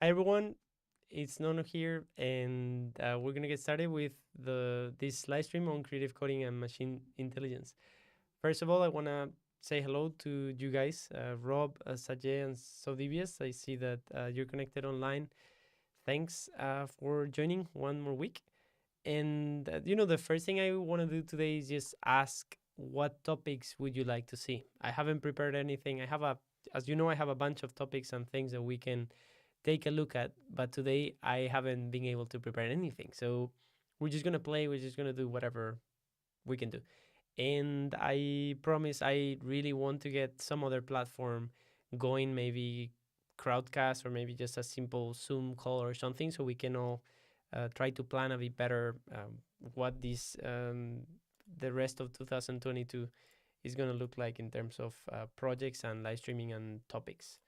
Hi everyone, it's Nono here, and we're gonna get started with this live stream on creative coding and machine intelligence. First of all, I wanna say hello to you guys, Rob, Sajay, and Sodibius. I see that you're connected online. Thanks for joining one more week. And the first thing I want to do today is just ask what topics would you like to see. I haven't prepared anything. As you know, I have a bunch of topics and things that we can take a look at. But today I haven't been able to prepare anything. So we're just gonna play. We're just gonna do whatever we can do. And I promise I really want to get some other platform going, maybe Crowdcast or maybe just a simple Zoom call or something, so we can all try to plan a bit better what this the rest of 2022 is going to look like in terms of projects and live streaming and topics.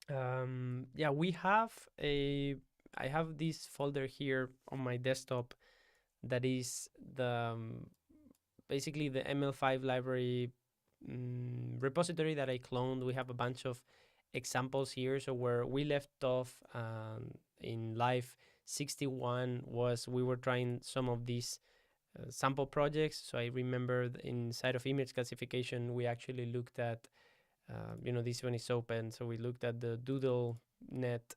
Yeah, we have a. I have this folder here on my desktop that is basically the ML5 library repository that I cloned. We have a bunch of examples here. So where we left off in live 61 was we were trying some of these sample projects. So I remember inside of image classification, we actually looked at this one is open. So we looked at the Doodle net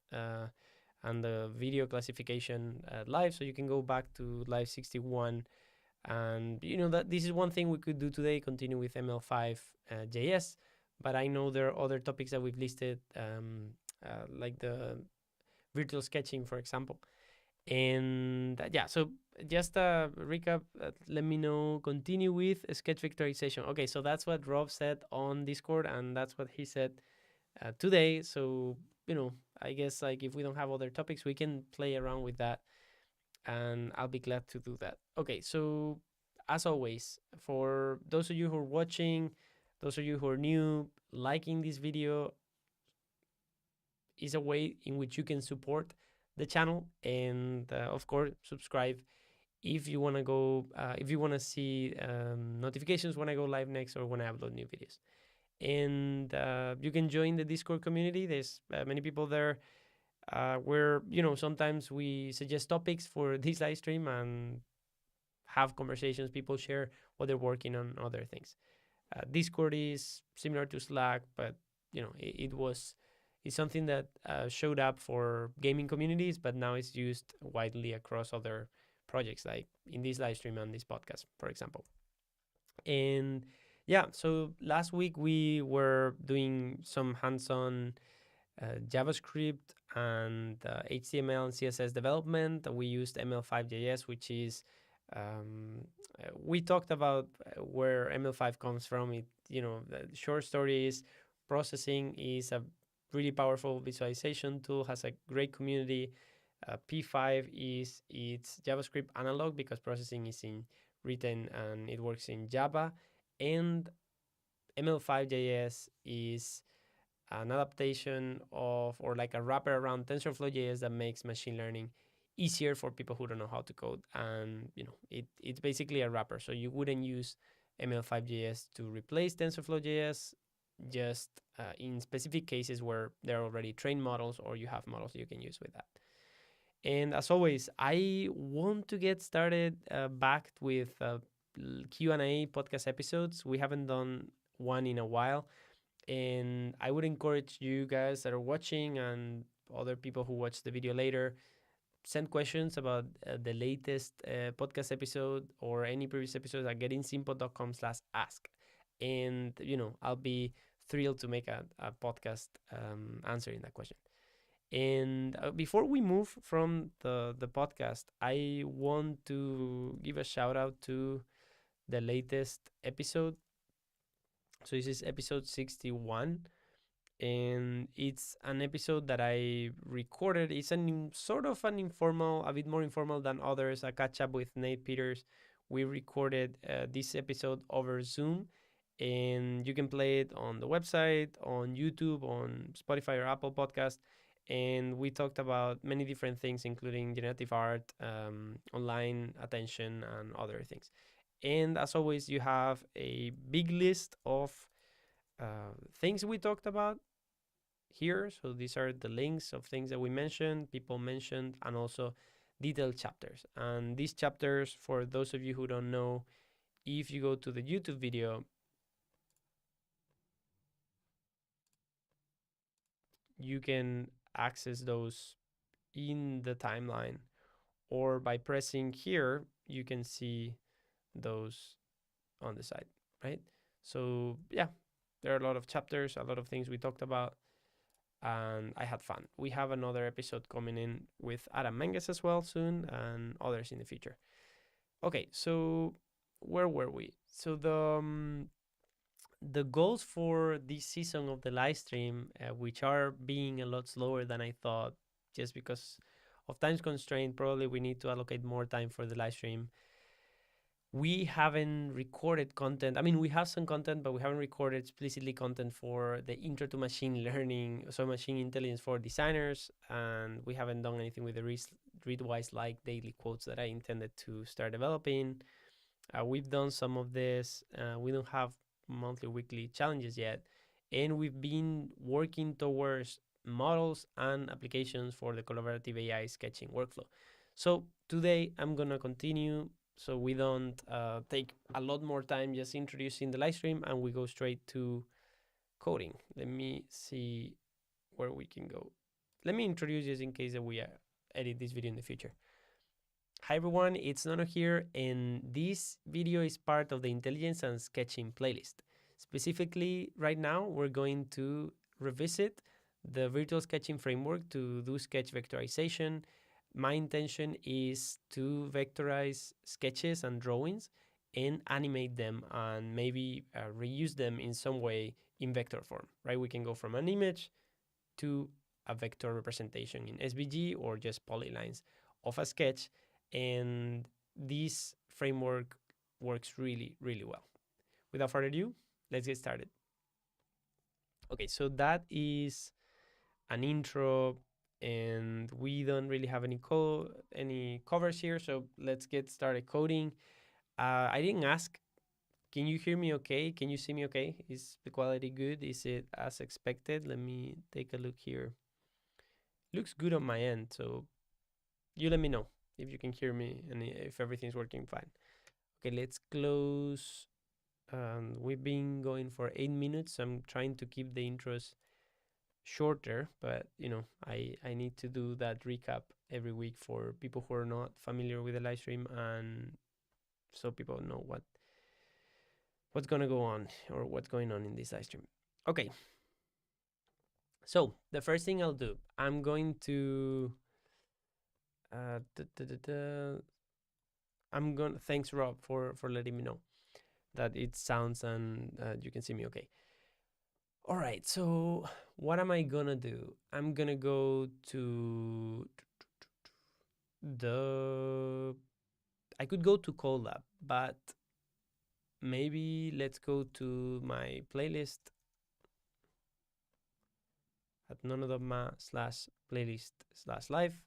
and the video classification live. So you can go back to live 61. And that this is one thing we could do today, continue with ML5 JS. But I know there are other topics that we've listed, like the virtual sketching, for example. And yeah, so just a recap, let me know, continue with sketch vectorization. Okay, so that's what Rob said on Discord, and that's what he said today. So, I guess like if we don't have other topics, we can play around with that, and I'll be glad to do that. Okay, so as always, for those of you who are watching, those of you who are new, liking this video is a way in which you can support the channel, and of course subscribe if you want to go if you want to see notifications when I go live next or when I upload new videos. And you can join the Discord community. There's many people there, where sometimes we suggest topics for this live stream and have conversations. People share what they're working on, other things. Discord is similar to Slack, but it's something that showed up for gaming communities, but now it's used widely across other projects, like in this live stream and this podcast, for example. And yeah, so last week we were doing some hands-on JavaScript and HTML and CSS development. We used ML5JS, which is we talked about where ML5 comes from. The short story is processing is a really powerful visualization tool, has a great community. P5 is its JavaScript analog because processing is in written and it works in Java. And ML5JS is an adaptation of, or like a wrapper around TensorFlow.js that makes machine learning easier for people who don't know how to code. And it's basically a wrapper, so you wouldn't use ML5JS to replace TensorFlow.js, just in specific cases where there are already trained models or you have models you can use with that. And as always, I want to get started back with Q&A podcast episodes. We haven't done one in a while, and I would encourage you guys that are watching and other people who watch the video later, send questions about the latest podcast episode or any previous episodes at gettingsimple.com/ask. And, I'll be thrilled to make a podcast answering that question. And before we move from the podcast, I want to give a shout out to the latest episode. So this is episode 61, and it's an episode that I recorded. It's sort of an informal, a bit more informal than others, a catch up with Nate Peters. We recorded this episode over Zoom, and you can play it on the website, on YouTube, on Spotify or Apple Podcast. And we talked about many different things, including generative art, online attention, and other things. And as always, you have a big list of things we talked about here. So these are the links of things that we mentioned, people mentioned, and also detailed chapters. And these chapters, for those of you who don't know, if you go to the YouTube video, you can access those in the timeline, or by pressing here, you can see those on the side, right? So yeah, there are a lot of chapters, a lot of things we talked about, and I had fun. We have another episode coming in with Adam Menges as well soon, and others in the future. Okay, so where were we? So the goals for this season of the live stream, which are being a lot slower than I thought, just because of time constraint. Probably we need to allocate more time for the live stream. We haven't recorded content. I mean, we have some content, but we haven't recorded explicitly content for the intro to machine learning, so machine intelligence for designers. And we haven't done anything with the Readwise like daily quotes that I intended to start developing. We've done some of this. We don't have monthly, weekly challenges yet. And we've been working towards models and applications for the collaborative AI sketching workflow. So today I'm going to continue so we don't take a lot more time just introducing the live stream and we go straight to coding. Let me see where we can go. Let me introduce just in case that we edit this video in the future. Hi everyone, it's Nono here, and this video is part of the Intelligence and Sketching playlist. Specifically, right now, we're going to revisit the virtual sketching framework to do sketch vectorization. My intention is to vectorize sketches and drawings and animate them and maybe reuse them in some way in vector form, right? We can go from an image to a vector representation in SVG or just polylines of a sketch, and this framework works really, really well. Without further ado, let's get started. Okay, so that is an intro, and we don't really have any covers here, so let's get started coding. I didn't ask, can you hear me okay? Can you see me okay? Is the quality good? Is it as expected? Let me take a look here. Looks good on my end, so you let me know if you can hear me and if everything's working fine. Okay, let's close. We've been going for 8 minutes. I'm trying to keep the intros shorter, but you know, I need to do that recap every week for people who are not familiar with the live stream, and so people know what's gonna go on or what's going on in this live stream. Okay, so the first thing I'll do, I'm going to thanks Rob for letting me know that it sounds and you can see me okay. All right, so what am I gonna do? I'm gonna go to I could go to Colab, but maybe let's go to my playlist at nonodogma/playlist/live.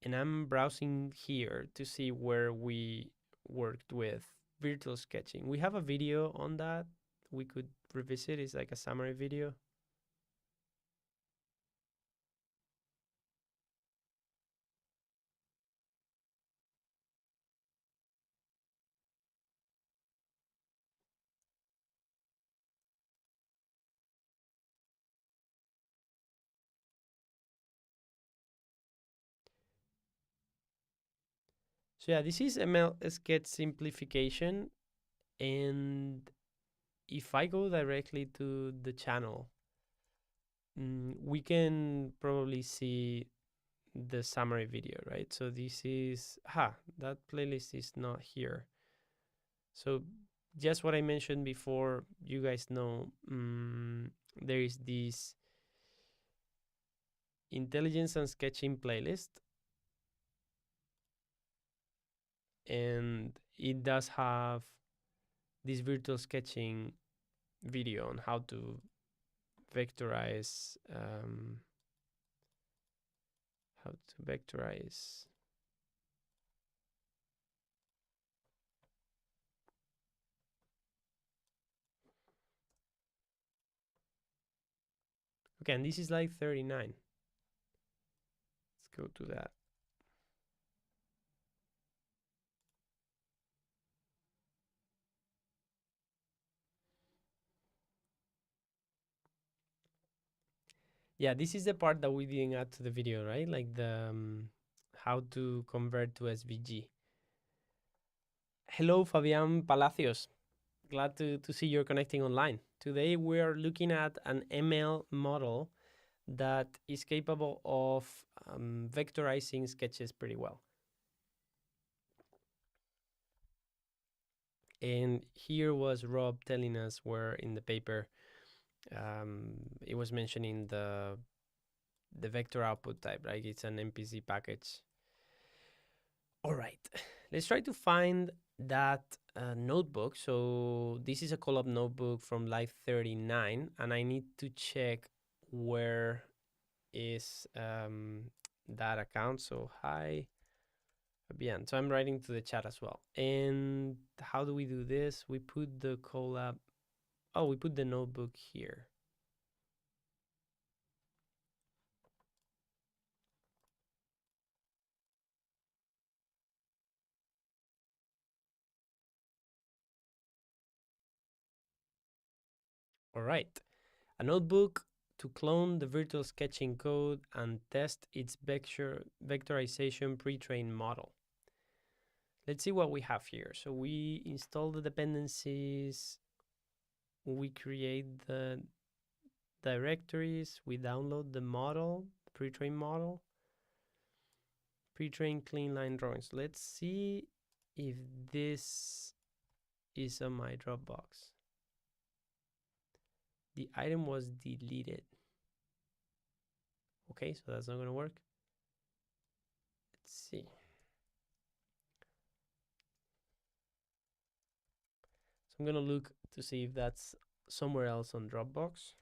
And I'm browsing here to see where we worked with virtual sketching. We have a video on that we could revisit. It's like a summary video. So yeah, this is ML sketch simplification. And if I go directly to the channel, we can probably see the summary video, right? So this is, that playlist is not here. So just what I mentioned before, you guys know, there is this intelligence and sketching playlist, and it does have this virtual sketching video on how to vectorize, Okay, and this is like 39. Let's go to that. Yeah, this is the part that we didn't add to the video, right? Like the how to convert to SVG. Hello, Fabian Palacios. Glad to see you're connecting online. Today we are looking at an ML model that is capable of vectorizing sketches pretty well. And here was Rob telling us where in the paper it was mentioning the vector output type, right? It's an MPC package. All right, let's try to find that notebook. So this is a Colab notebook from Live 39, and I need to check where is that account. So hi, Fabian. So I'm writing to the chat as well. And how do we do this? We put the Colab. Oh, we put the notebook here. All right. A notebook to clone the virtual sketching code and test its vectorization pre-trained model. Let's see what we have here. So we install the dependencies, we create the directories, we download the model, pre-trained model, pre-trained clean line drawings. Let's see if this is on my Dropbox. The item was deleted. Okay, so that's not gonna work. Let's see. So I'm gonna look to see if that's somewhere else on Dropbox.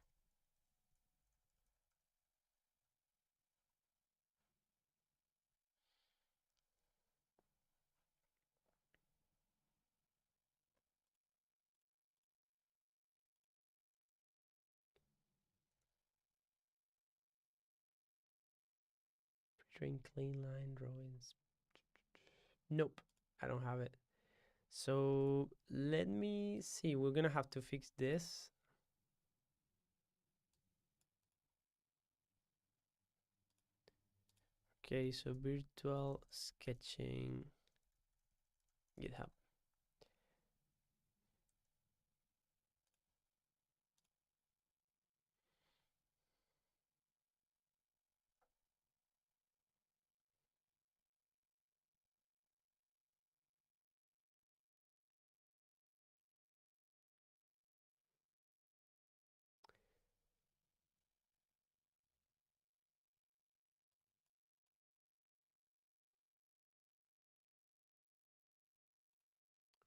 Train clean line drawings. Nope, I don't have it. So let me see. We're gonna have to fix this. Okay, so virtual sketching GitHub.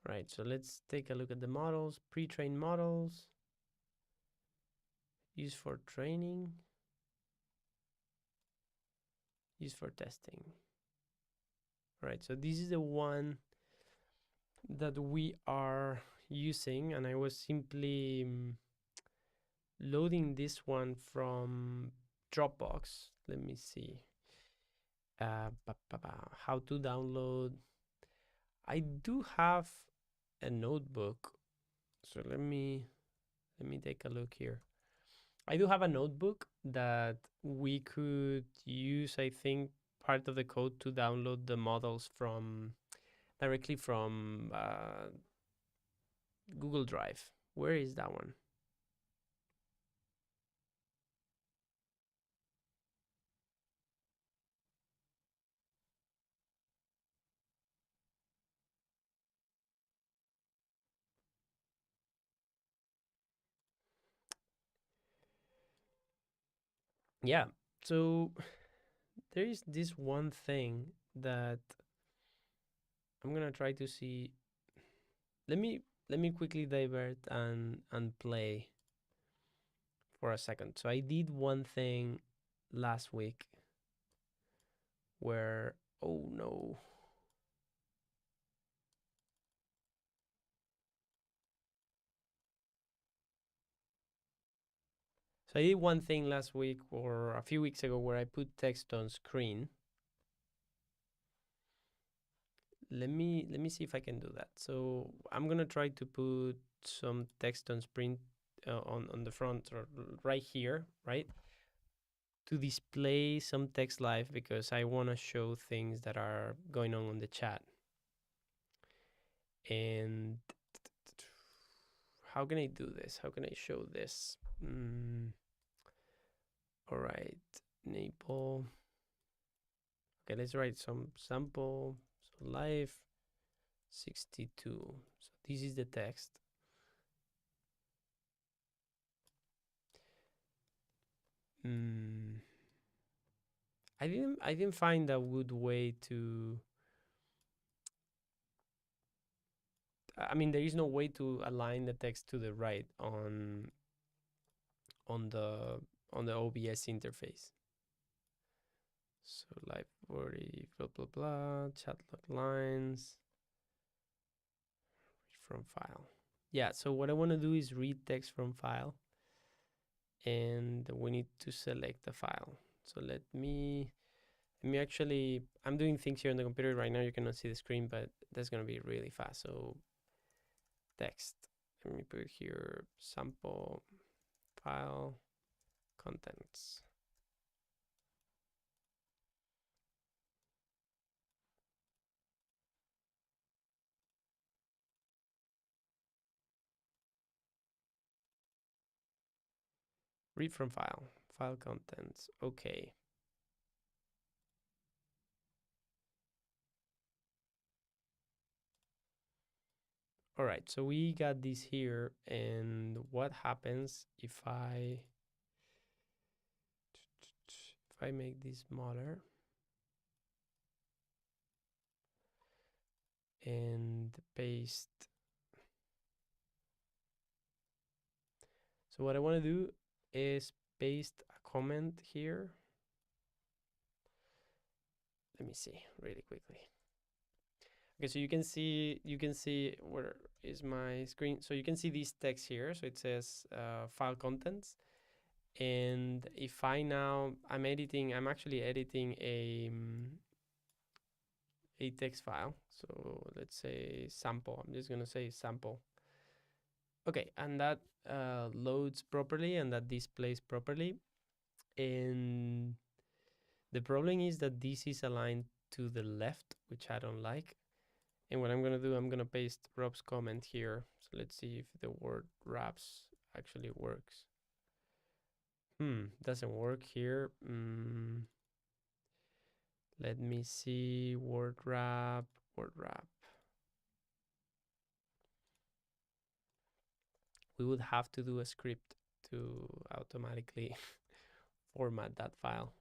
Right, so let's take a look at the models. Pre-trained models used for training, used for testing. Right, so this is the one that we are using, and I was simply loading this one from Dropbox. Let me see. How to download. I do have a notebook, so let me take a look here. I do have a notebook that we could use. I think part of the code to download the models from directly from Google Drive. Where is that one? Yeah. So there is this one thing that I'm gonna try to see. Let me quickly divert and play for a second. So I did one thing last week where, oh no. So I did one thing last week or a few weeks ago where I put text on screen. Let me see if I can do that. So I'm gonna try to put some text on screen on the front or right here, right? To display some text live because I want to show things that are going on the chat. And how can I do this? How can I show this? All right, enable. Okay, let's write some sample. So live 62. So this is the text. I didn't find a good way to. I mean, there is no way to align the text to the right on the on the OBS interface. So library blah blah blah chat log lines from file. Yeah. So what I want to do is read text from file, and we need to select the file. So let me actually. I'm doing things here on the computer right now. You cannot see the screen, but that's gonna be really fast. So text. Let me put here sample file contents. Read from file contents. Okay. All right, so we got this here, and what happens if I make this smaller and paste? So what I want to do is paste a comment here. Let me see really quickly. Okay, so you can see where is my screen. So you can see this text here. So it says file contents. And if I'm actually editing a text file. So let's say sample. I'm just gonna say sample. Okay, and that loads properly and that displays properly. And the problem is that this is aligned to the left, which I don't like. And what I'm gonna do, I'm gonna paste Rob's comment here. So let's see if the word wraps actually works. Doesn't work here. Let me see, word wrap. We would have to do a script to automatically format that file.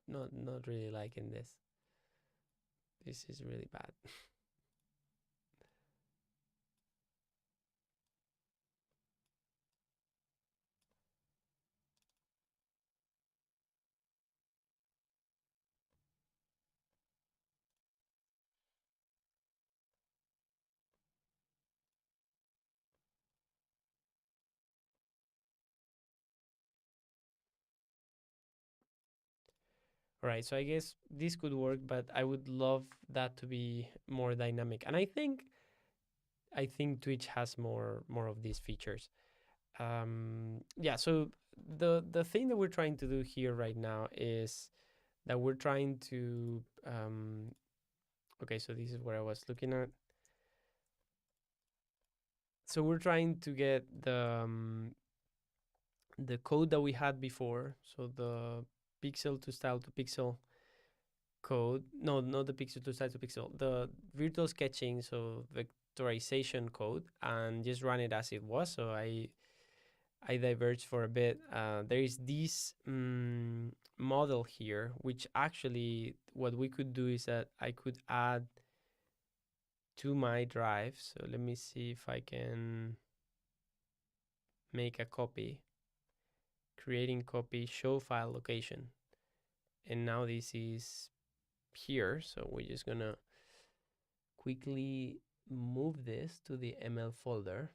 Not really liking this. This is really bad. All right, so I guess this could work, but I would love that to be more dynamic. And I think Twitch has more of these features. Yeah, so the thing that we're trying to do here right now is that we're trying to okay, so this is where I was looking at. So we're trying to get the code that we had before, so the pixel to style to pixel code. No, not the pixel to style to pixel. The virtual sketching, so vectorization code, and just run it as it was. So I diverged for a bit. There is this model here, which actually what we could do is that I could add to my drive. So let me see if I can make a copy. Creating copy, show file location. And now this is here. So we're just gonna quickly move this to the ML folder.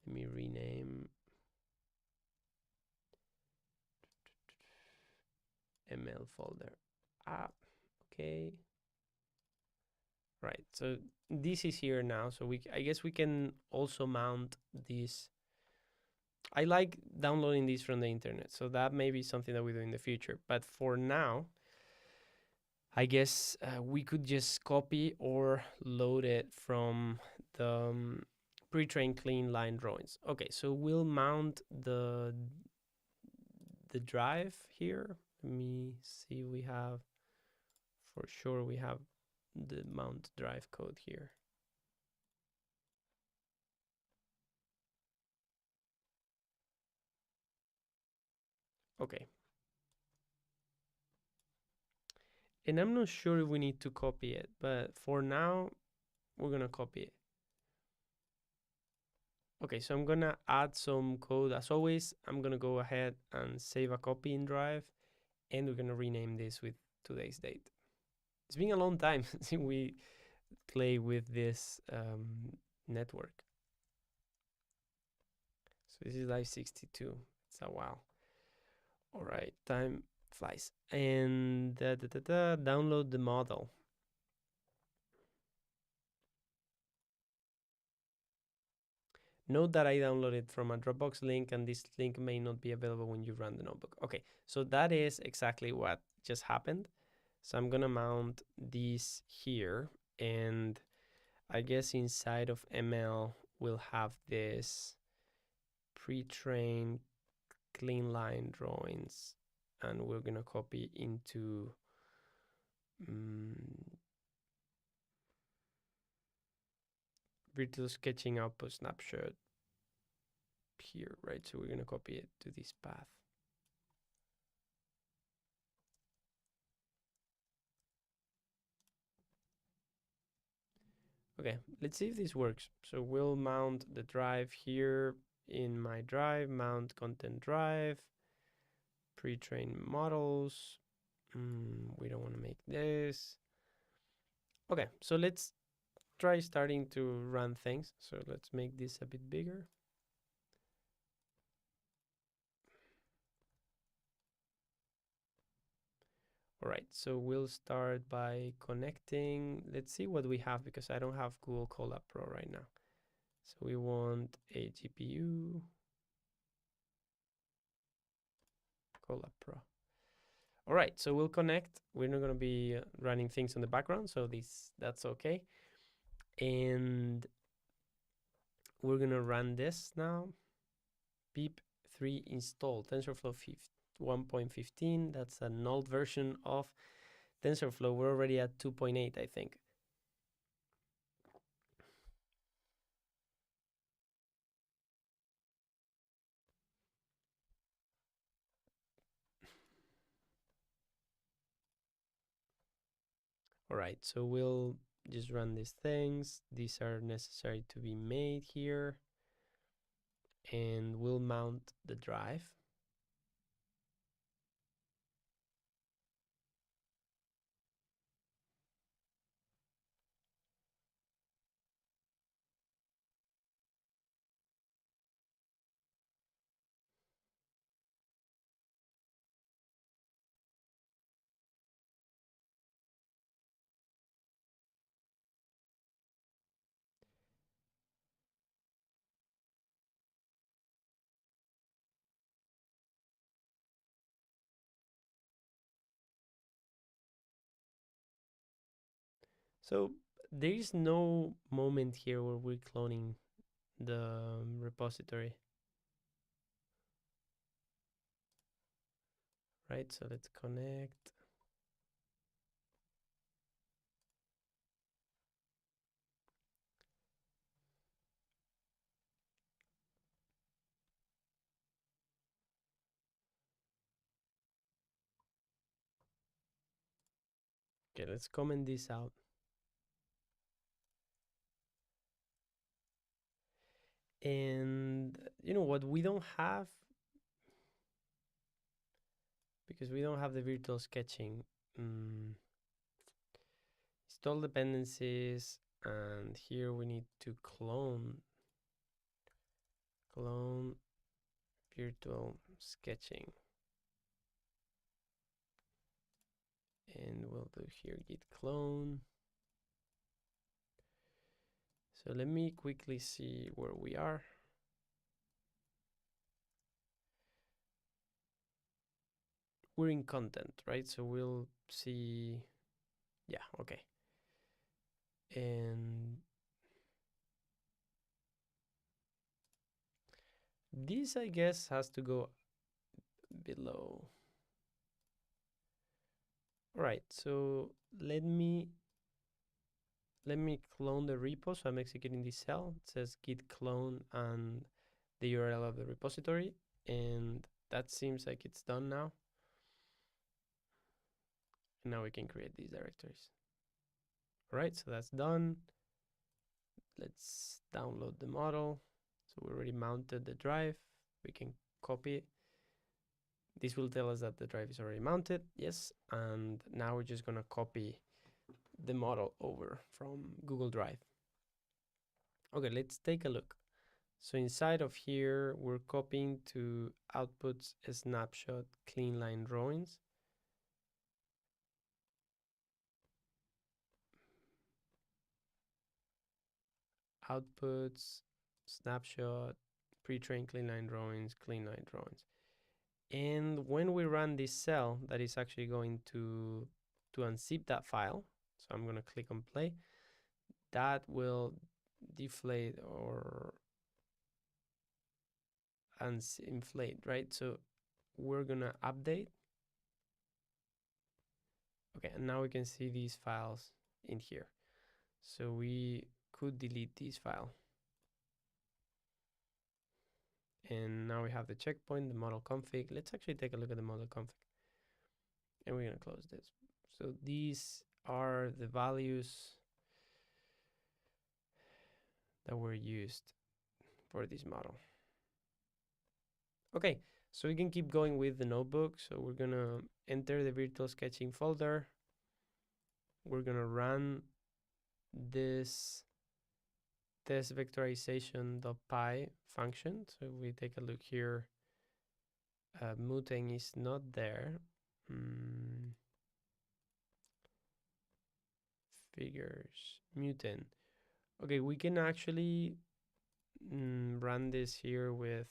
Let me rename ML folder. Okay. Right. So this is here now. So I guess we can also mount this. I like downloading these from the internet, so that may be something that we do in the future. But for now, I guess we could just copy or load it from the pre-trained clean line drawings. Okay, so we'll mount the drive here. Let me see. We have, for sure, we have the mount drive code here. Okay. And I'm not sure if we need to copy it, but for now, we're gonna copy it. Okay, so I'm gonna add some code. As always, I'm gonna go ahead and save a copy in Drive, and we're gonna rename this with today's date. It's been a long time since we play with this network. So this is live 62. It's a while. All right, time flies. And download the model. Note that I downloaded from a Dropbox link, and this link may not be available when you run the notebook. Okay, so that is exactly what just happened. So I'm gonna mount these here, and I guess inside of ML we'll have this pre-trained clean line drawings, and we're gonna copy into virtual sketching output snapshot here, right? So we're gonna copy it to this path. Okay, let's see if this works. So we'll mount the drive here in my drive, mount content drive, pre-train models. We don't want to make this. Okay, so let's try starting to run things. So let's make this a bit bigger. All right, so we'll start by connecting. Let's see what we have, because I don't have Google Colab Pro right now. So we want a GPU, Colab Pro. All right, so we'll connect. We're not going to be running things in the background, so that's okay. And we're going to run this now. Pip 3 install TensorFlow 1.15. That's an old version of TensorFlow. We're already at 2.8, I think. All right, so we'll just run these things. These are necessary to be made here. And we'll mount the drive. So there is no moment here where we're cloning the repository, right? So let's connect. Okay, let's comment this out. And you know what we don't have, because we don't have the virtual sketching, is install dependencies, and here we need to clone virtual sketching, and we'll do here git clone. So let me quickly see where we are. We're in content, right? So we'll see, yeah, okay. And this, I guess, has to go below. All right, so let me clone the repo. So I'm executing this cell. It says git clone and the URL of the repository, and that seems like it's done now. And now we can create these directories. All right, so that's done. Let's download the model. So we already mounted the drive. We can copy it. This will tell us that the drive is already mounted. Yes, and now we're just gonna copy the model over from Google Drive. Okay, let's take a look. So inside of here, we're copying to outputs a snapshot clean line drawings. Outputs, snapshot, pre-trained clean line drawings, clean line drawings. And when we run this cell, that is actually going to unzip that file. So I'm going to click on play. That will deflate or inflate, right? So we're going to update. Okay, and now we can see these files in here. So we could delete this file. And now we have the checkpoint, the model config. Let's actually take a look at the model config. And we're going to close this. So these are the values that were used for this model. Okay, so we can keep going with the notebook. So we're going to enter the virtual sketching folder. We're going to run this test vectorization.py function. So we take a look here. Mutant is not there. Figures, mutant. Okay, we can actually run this here with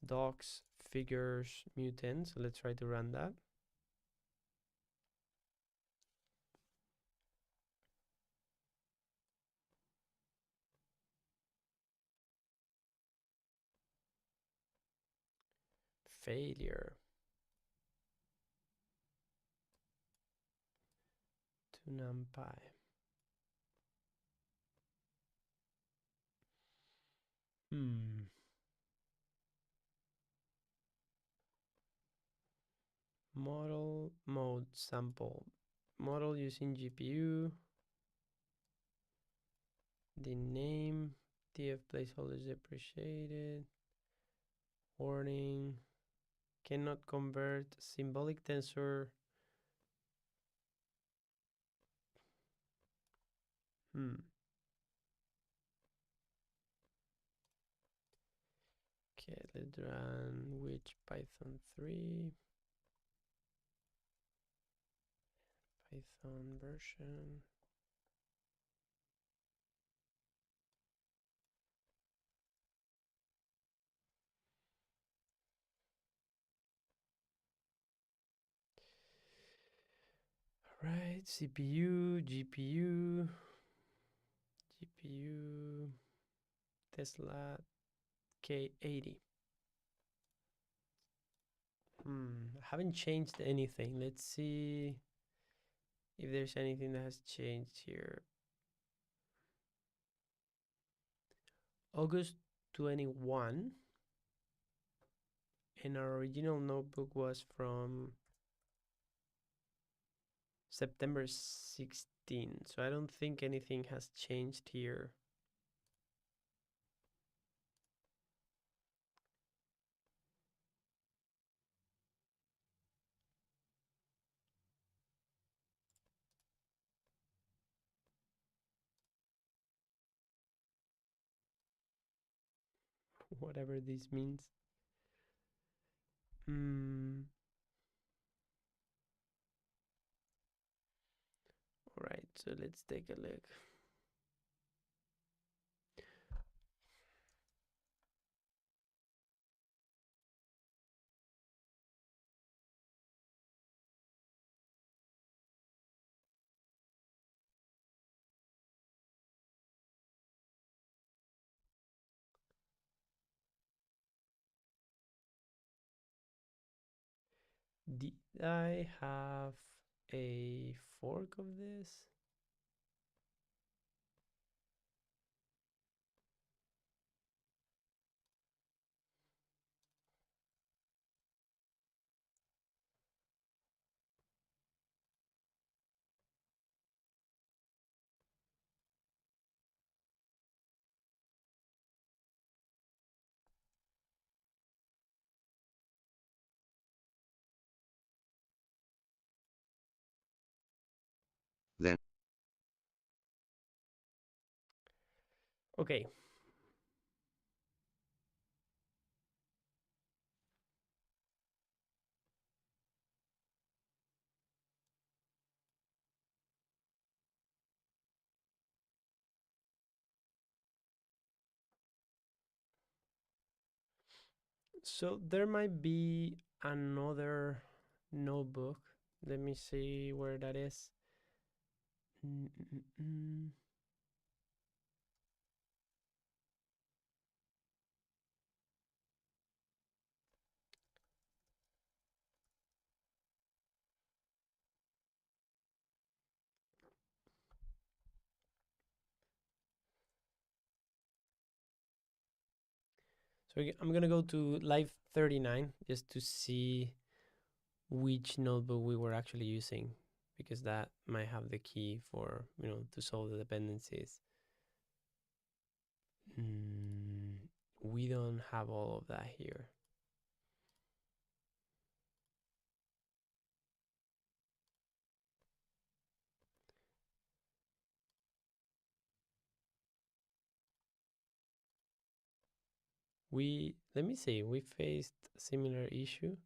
docs, figures, mutant. So let's try to run that. Failure. To numpy. Model mode sample. Model using GPU. The name. TF placeholder is depreciated. Warning. Cannot convert symbolic tensor. Okay, let's run which Python 3. Python version. All right, CPU, GPU, Tesla K80. I haven't changed anything. Let's see if there's anything that has changed here. August 21, and our original notebook was from September 16. So I don't think anything has changed here. whatever this means. Mm, all right, so let's take a look. Did I have a fork of this? Then Okay, so there might be another notebook. Let me see where that is. Mm-mm-mm. So I'm gonna go to live 39 just to see which notebook we were actually using, because that might have the key for, to solve the dependencies. Mm, we don't have all of that here. Let me see, we faced a similar issue.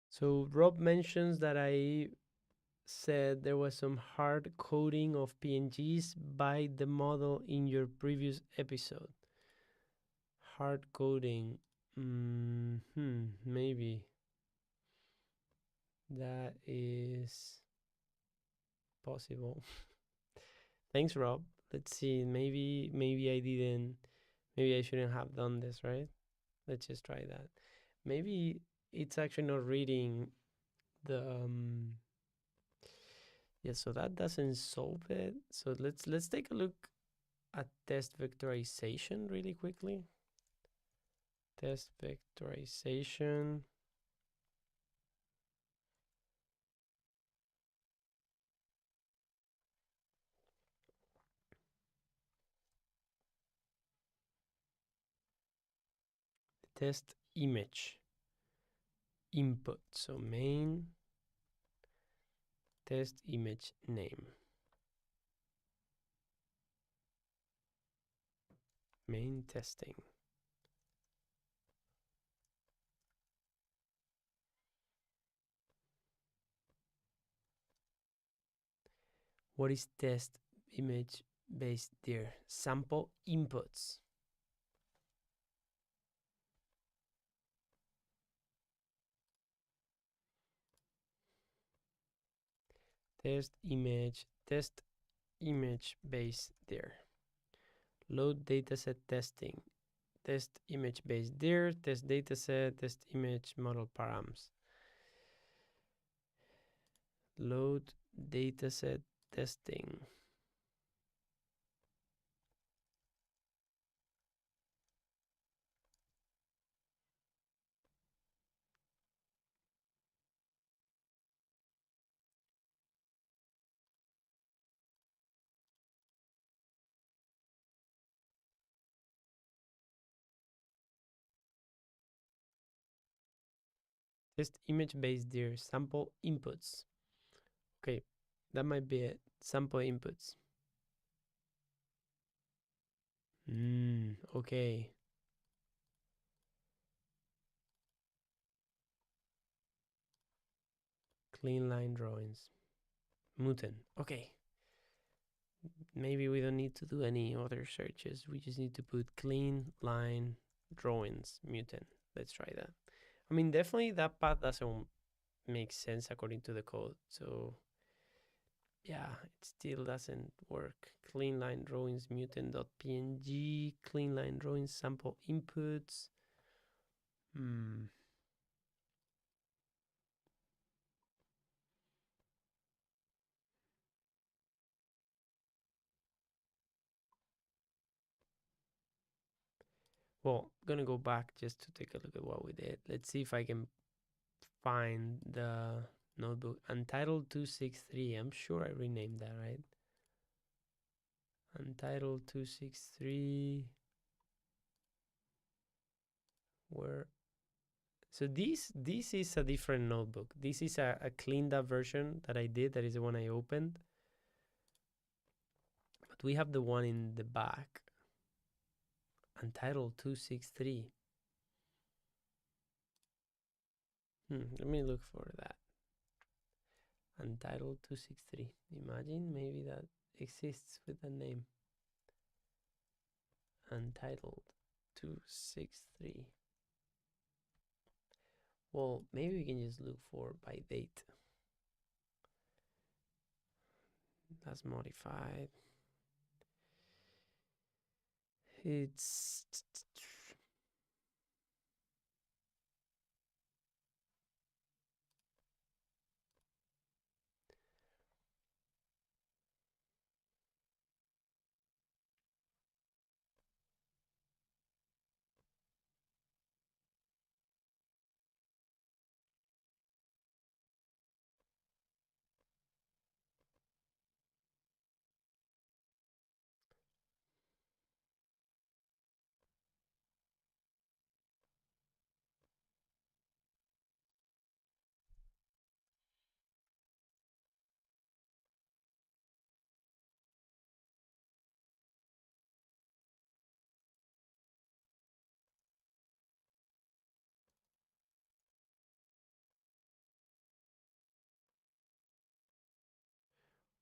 So Rob mentions that I said there was some hard coding of PNGs by the model in your previous episode. Hard coding. Maybe that is possible. Thanks, Rob. Let's see. Maybe I didn't. Maybe I shouldn't have done this, right? Let's just try that. Maybe it's actually not reading the yeah, so that doesn't solve it. So let's take a look at test vectorization really quickly. Test vectorization. Test image input. So main test image name. Main testing. What is test image based there? Sample inputs. Test image based there. Load dataset testing. Test image based there. Test dataset. Test image model params. Load dataset testing. Test image based there. Sample inputs. Okay, that might be it. Sample inputs. Okay. Clean line drawings. Mutant. Okay. Maybe we don't need to do any other searches. We just need to put clean line drawings mutant. Let's try that. I mean, definitely that path doesn't make sense according to the code. So yeah, it still doesn't work. Clean line drawings mutant.png, clean line drawings sample inputs. Well, I'm gonna go back just to take a look at what we did. Let's see if I can find the notebook. Untitled 263. I'm sure I renamed that, right? Untitled 263. Where? So this is a different notebook. This is a cleaned up version that I did. That is the one I opened. But we have the one in the back. Untitled 263. Let me look for that. Untitled 263. Imagine maybe that exists with the name. Untitled 263. Well, maybe we can just look for by date. That's modified. It's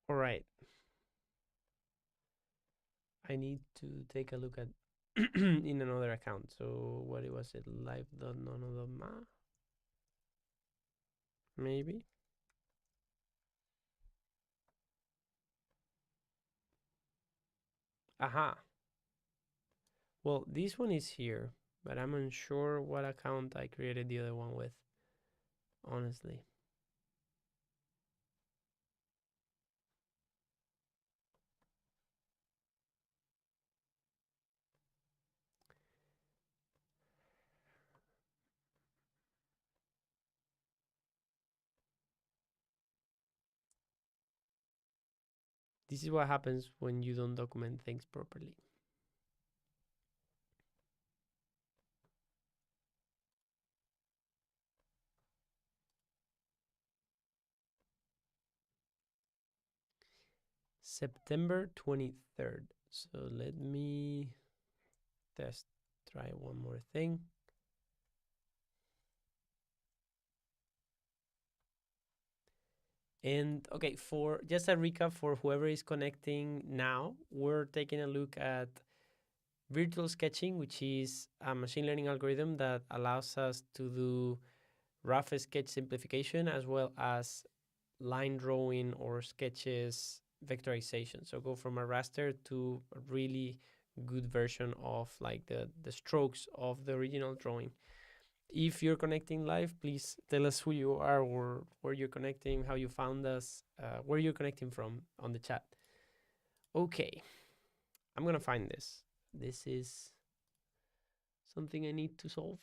all right. I need to take a look at in another account. So what it was it? Live.nono.ma? Maybe. Aha. Well, this one is here, but I'm unsure what account I created the other one with. Honestly. This is what happens when you don't document things properly. September 23rd. So let me Test, try one more thing. And okay, for just a recap for whoever is connecting now, we're taking a look at virtual sketching, which is a machine learning algorithm that allows us to do rough sketch simplification as well as line drawing or sketches vectorization. So go from a raster to a really good version of like the strokes of the original drawing. If you're connecting live, please tell us who you are or where you're connecting, how you found us, where you're connecting from on the chat. Okay, I'm gonna find this. This is something I need to solve.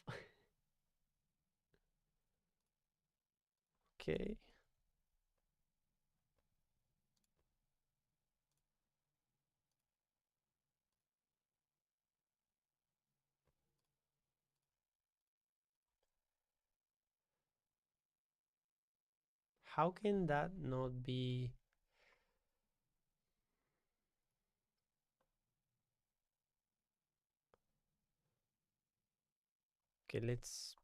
Okay. How can that not be? Okay, let's.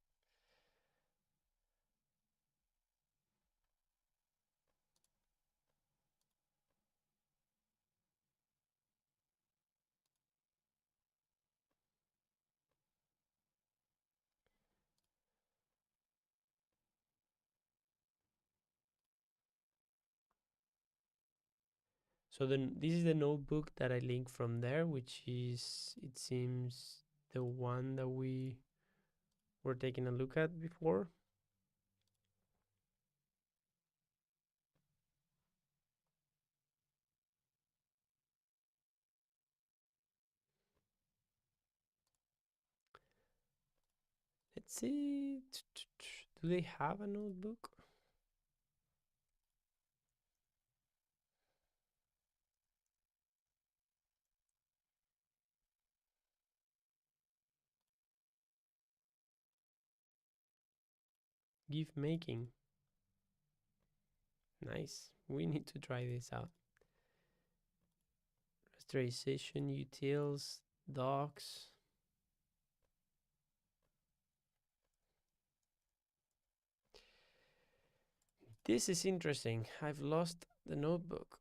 So then this is the notebook that I linked from there, which is, it seems, the one that we were taking a look at before. Let's see. Do they have a notebook? GIF making. Nice. We need to try this out. Vectorization, utils, docs. This is interesting. I've lost the notebook.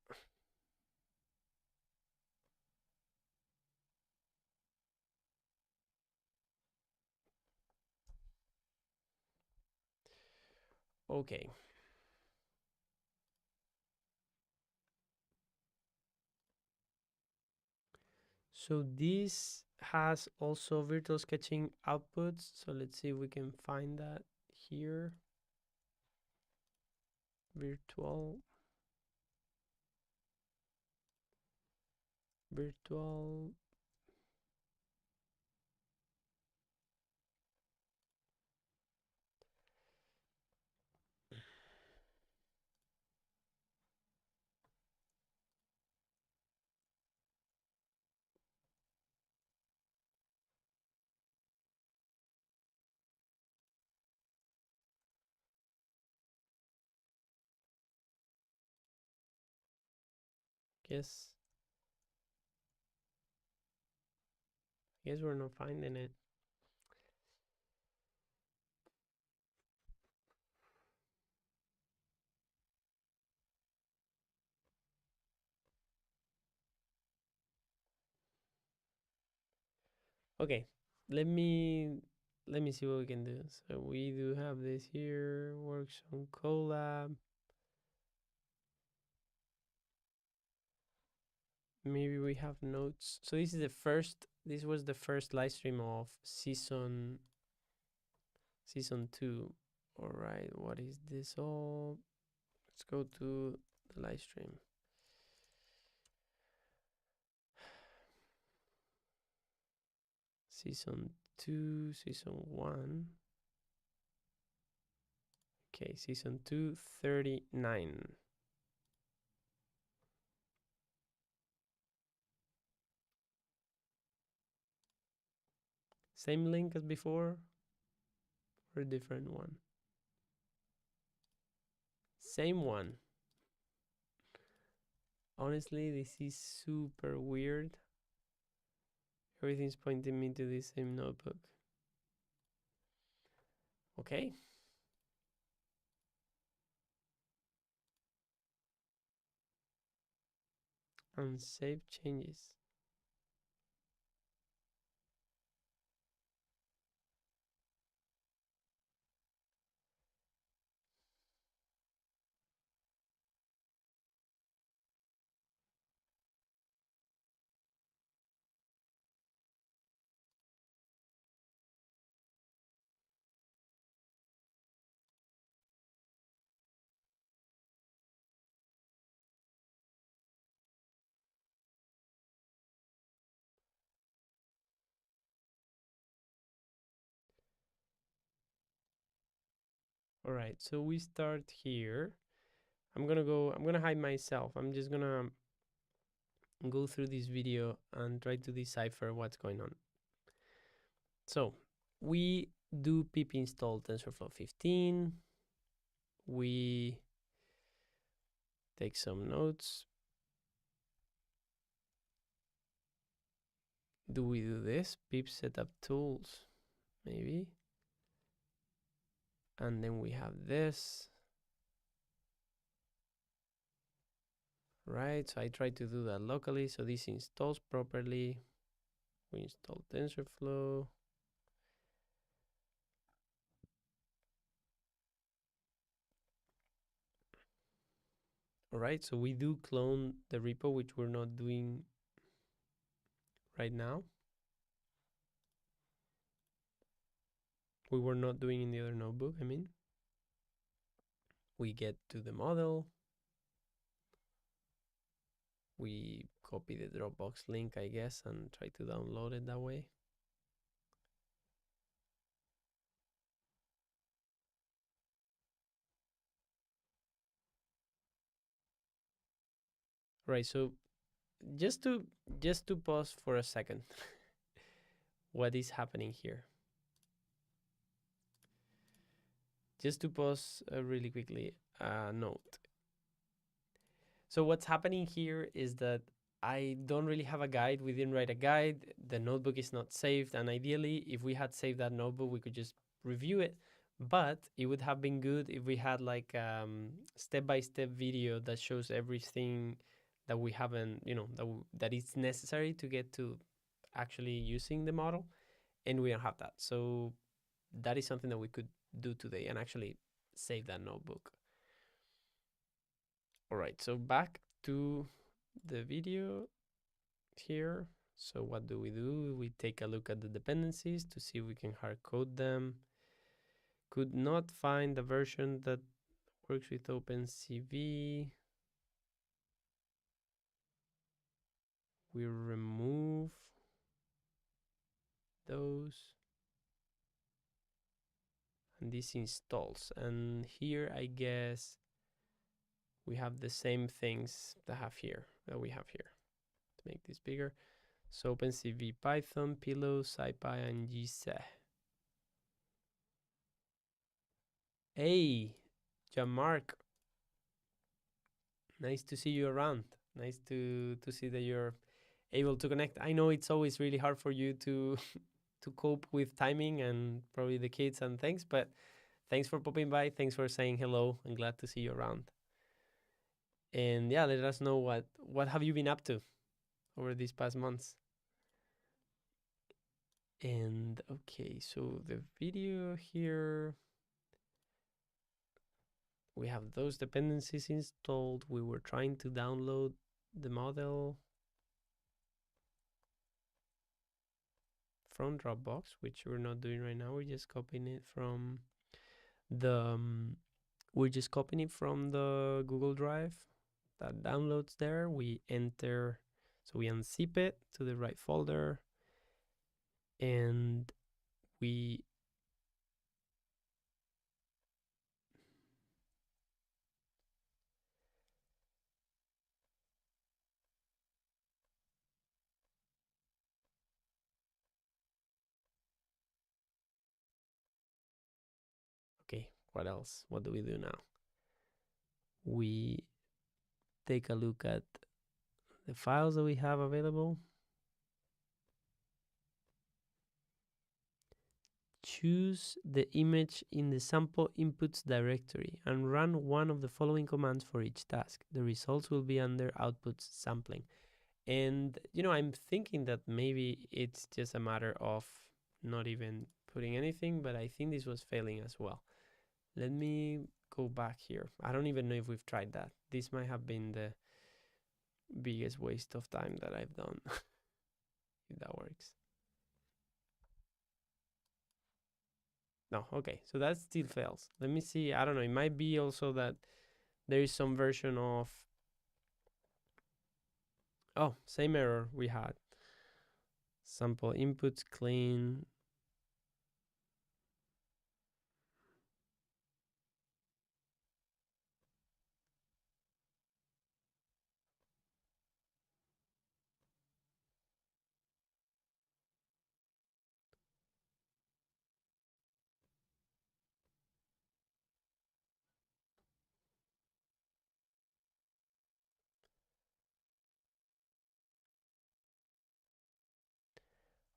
Okay. So this has also virtual sketching outputs. So let's see if we can find that here. Virtual. Virtual. Guess. Guess we're not finding it. Okay, let me see what we can do. So we do have this here. Works on collab. Maybe we have notes. So this is the first. This was the first live stream of season 2. All right. What is this all? Let's go to the live stream. Season 2, season 1. Okay, season 2, 39. Same link as before or a different one? Same one. Honestly, this is super weird. Everything's pointing me to this same notebook. Okay. And save changes. All right, so we start here. I'm gonna hide myself. I'm just gonna go through this video and try to decipher what's going on. So we do pip install TensorFlow 15. We take some notes. Do we do this? Pip setup tools, maybe. And then we have this. Right, so I try to do that locally so this installs properly. We install TensorFlow. All right, so we do clone the repo, which we're not doing right now. We were not doing in the other notebook, I mean. We get to the model. We copy the Dropbox link, I guess, and try to download it that way. Right, so just to pause for a second. What is happening here? Just to pause really quickly, note. So what's happening here is that I don't really have a guide. We didn't write a guide. The notebook is not saved. And ideally, if we had saved that notebook, we could just review it. But it would have been good if we had like step-by-step video that shows everything that we haven't, that is necessary to get to actually using the model. And we don't have that. So that is something that we could do today and actually save that notebook. All right, so back to the video here. So what do? We take a look at the dependencies to see if we can hard code them. Could not find the version that works with OpenCV. We remove those. And this installs. And here, I guess, we have the same things that we have here. To make this bigger. So OpenCV, Python, Pillow, SciPy, and GSE. Hey, Jean-Marc, nice to see you around. Nice to see that you're able to connect. I know it's always really hard for you to to cope with timing and probably the kids and things, but thanks for popping by. Thanks for saying hello. I'm glad to see you around. And yeah, let us know what have you been up to over these past months. And okay, so the video here, we have those dependencies installed. We were trying to download the model from Dropbox, which we're not doing right now. We're just copying it from the Google Drive that downloads there. We enter, so we unzip it to the right folder, and we okay, what else? What do we do now? We take a look at the files that we have available. choose the image in the sample inputs directory and run one of the following commands for each task. The results will be under outputs sampling. And, I'm thinking that maybe it's just a matter of not even putting anything, but I think this was failing as well. Let me go back here. I don't even know if we've tried that. This might have been the biggest waste of time that I've done. If that works. No, okay, so that still fails. Let me see. I don't know. It might be also that there is some version of. Oh, same error we had. Sample inputs clean.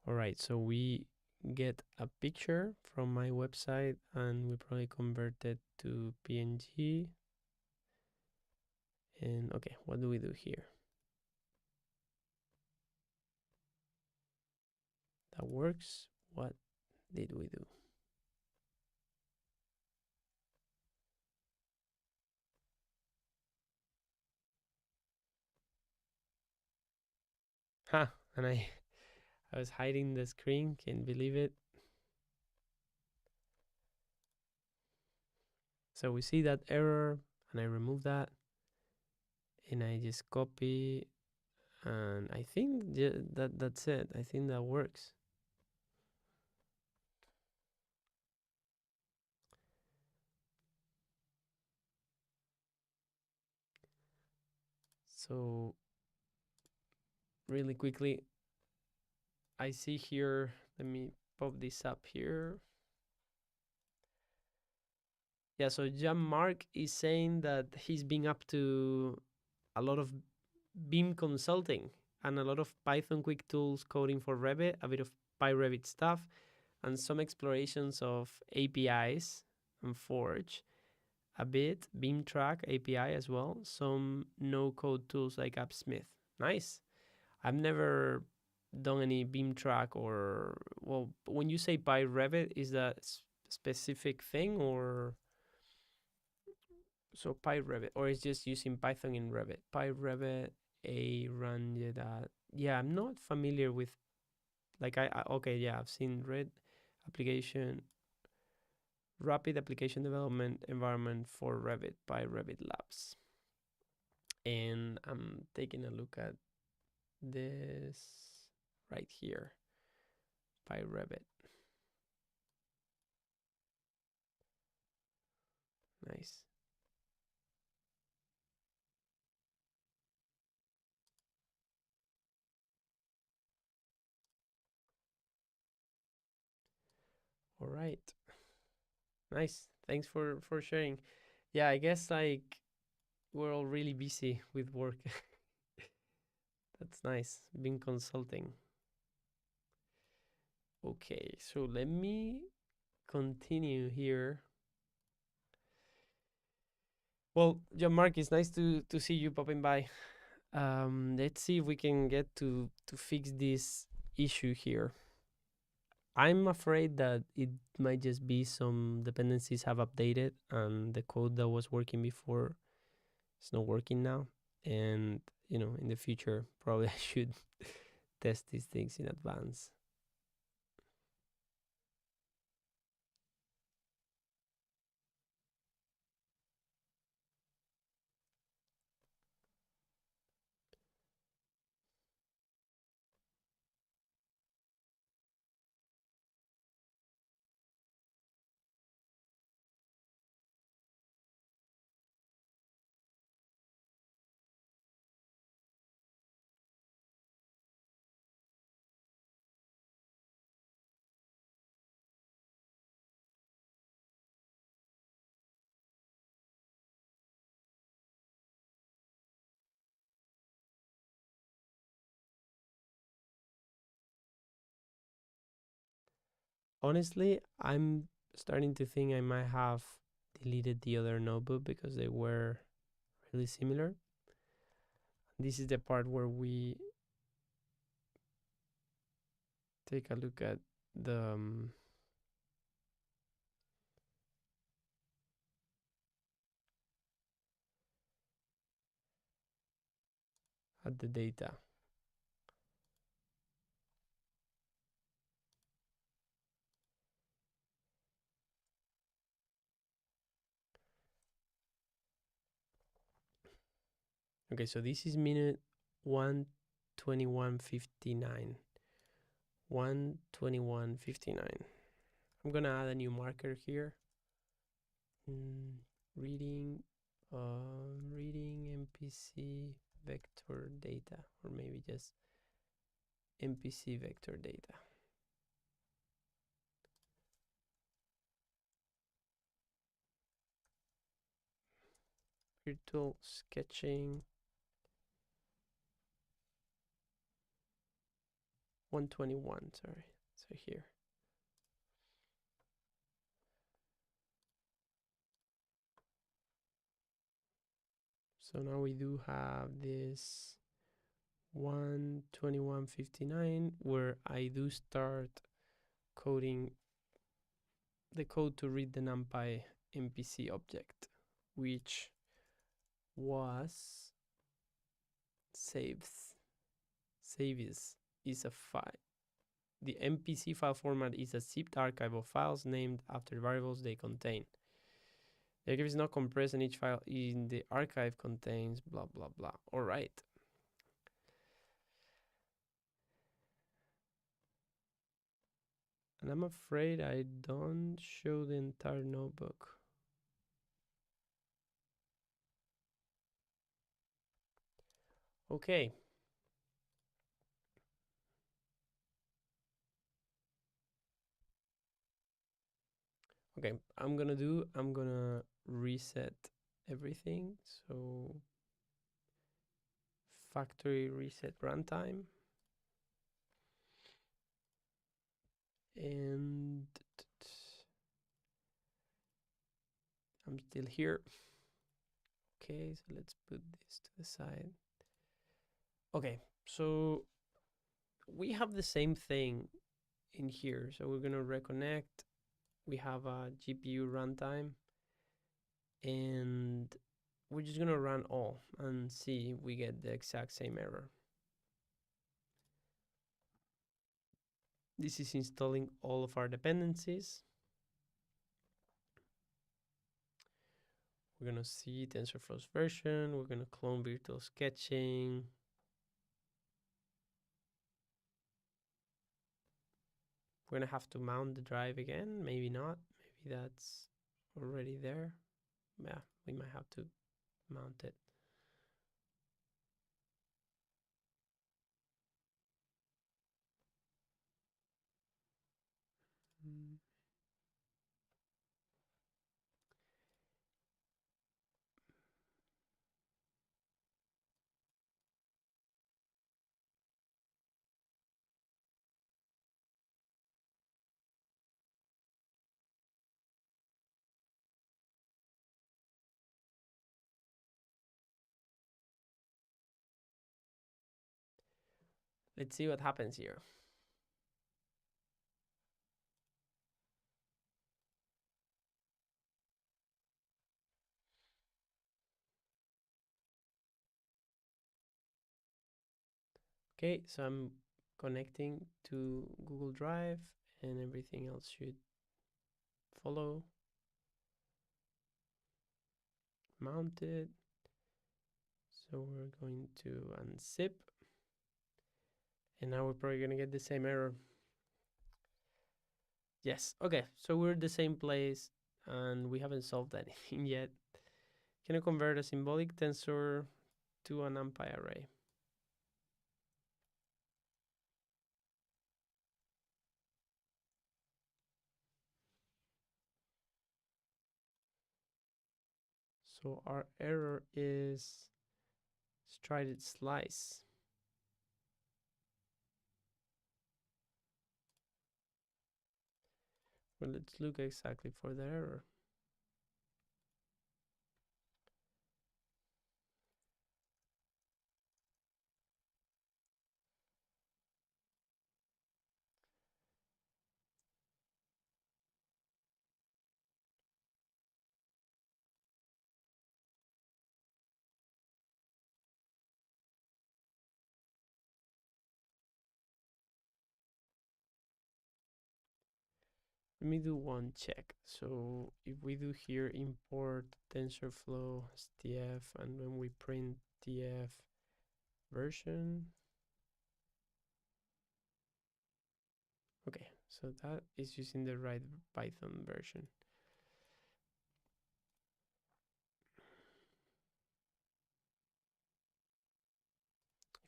All right, so we get a picture from my website and we probably convert it to PNG. And okay, what do we do here? That works. What did we do? Ha! And I was hiding the screen. Can't believe it. So we see that error and I remove that and I just copy and I think that's it. I think that works. So really quickly, I see here, let me pop this up here. Yeah, so Jean-Marc is saying that he's been up to a lot of Beam consulting and a lot of Python quick tools coding for Revit, a bit of PyRevit stuff, and some explorations of APIs and Forge, a bit BeamTrack API as well, some no-code tools like AppSmith. Nice. I've never done any BeamTrack or, well, when you say PyRevit, is that specific thing or? So PyRevit, or it's just using Python in Revit. PyRevit, a run that. Yeah, I'm not familiar with. Like okay, yeah, I've seen Red application, rapid application development environment for Revit by Revit Labs, and I'm taking a look at this right here by Revit. Nice. All right. Nice. Thanks for sharing. Yeah, I guess like we're all really busy with work. That's nice. Been consulting. Okay, so let me continue here. Well, Jean-Marc, it's nice to see you popping by. Let's see if we can get to fix this issue here. I'm afraid that it might just be some dependencies have updated and the code that was working before is not working now. And, in the future, probably I should test these things in advance. Honestly, I'm starting to think I might have deleted the other notebook because they were really similar. This is the part where we take a look at the data. Okay, so this is minute 1:21:59. 1:21:59. I'm gonna add a new marker here. Reading, reading MPC vector data, or maybe just MPC vector data. Virtual sketching 121, sorry. So here. So now we do have this 1:21:59 where I do start coding the code to read the NumPy MPC object, which was saves is a file. The MPC file format is a zipped archive of files named after variables they contain. The archive is not compressed and each file in the archive contains blah blah blah. All right. And I'm afraid I don't show the entire notebook. Okay. Okay, I'm gonna reset everything. So factory reset runtime. And I'm still here. Okay, so let's put this to the side. Okay, so we have the same thing in here. So we're gonna reconnect. We have a GPU runtime and we're just gonna run all and see if we get the exact same error. This is installing all of our dependencies. We're gonna see TensorFlow's version. We're gonna clone virtual sketching. We're gonna have to mount the drive again. Maybe not. Maybe that's already there. Yeah, we might have to mount it. Let's see what happens here. Okay, so I'm connecting to Google Drive and everything else should follow. Mounted. So we're going to unzip. And now we're probably going to get the same error. Yes, okay, so we're at the same place and we haven't solved anything yet. Can you convert a symbolic tensor to a NumPy array? So our error is strided slice. Well, let's look exactly for the error. Let me do one check. So if we do here import TensorFlow STF, and when we print TF version, okay, so that is using the right Python version.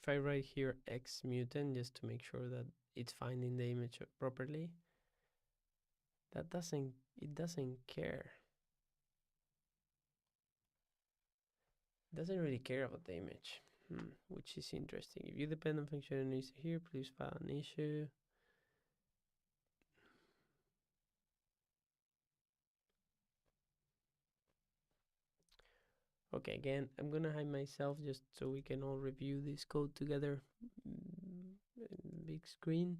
If I write here X mutant just to make sure that it's finding the image properly, it doesn't care. It doesn't really care about the image, which is interesting. If you depend on function is here, please file an issue. Okay, again, I'm gonna hide myself just so we can all review this code together. Big screen.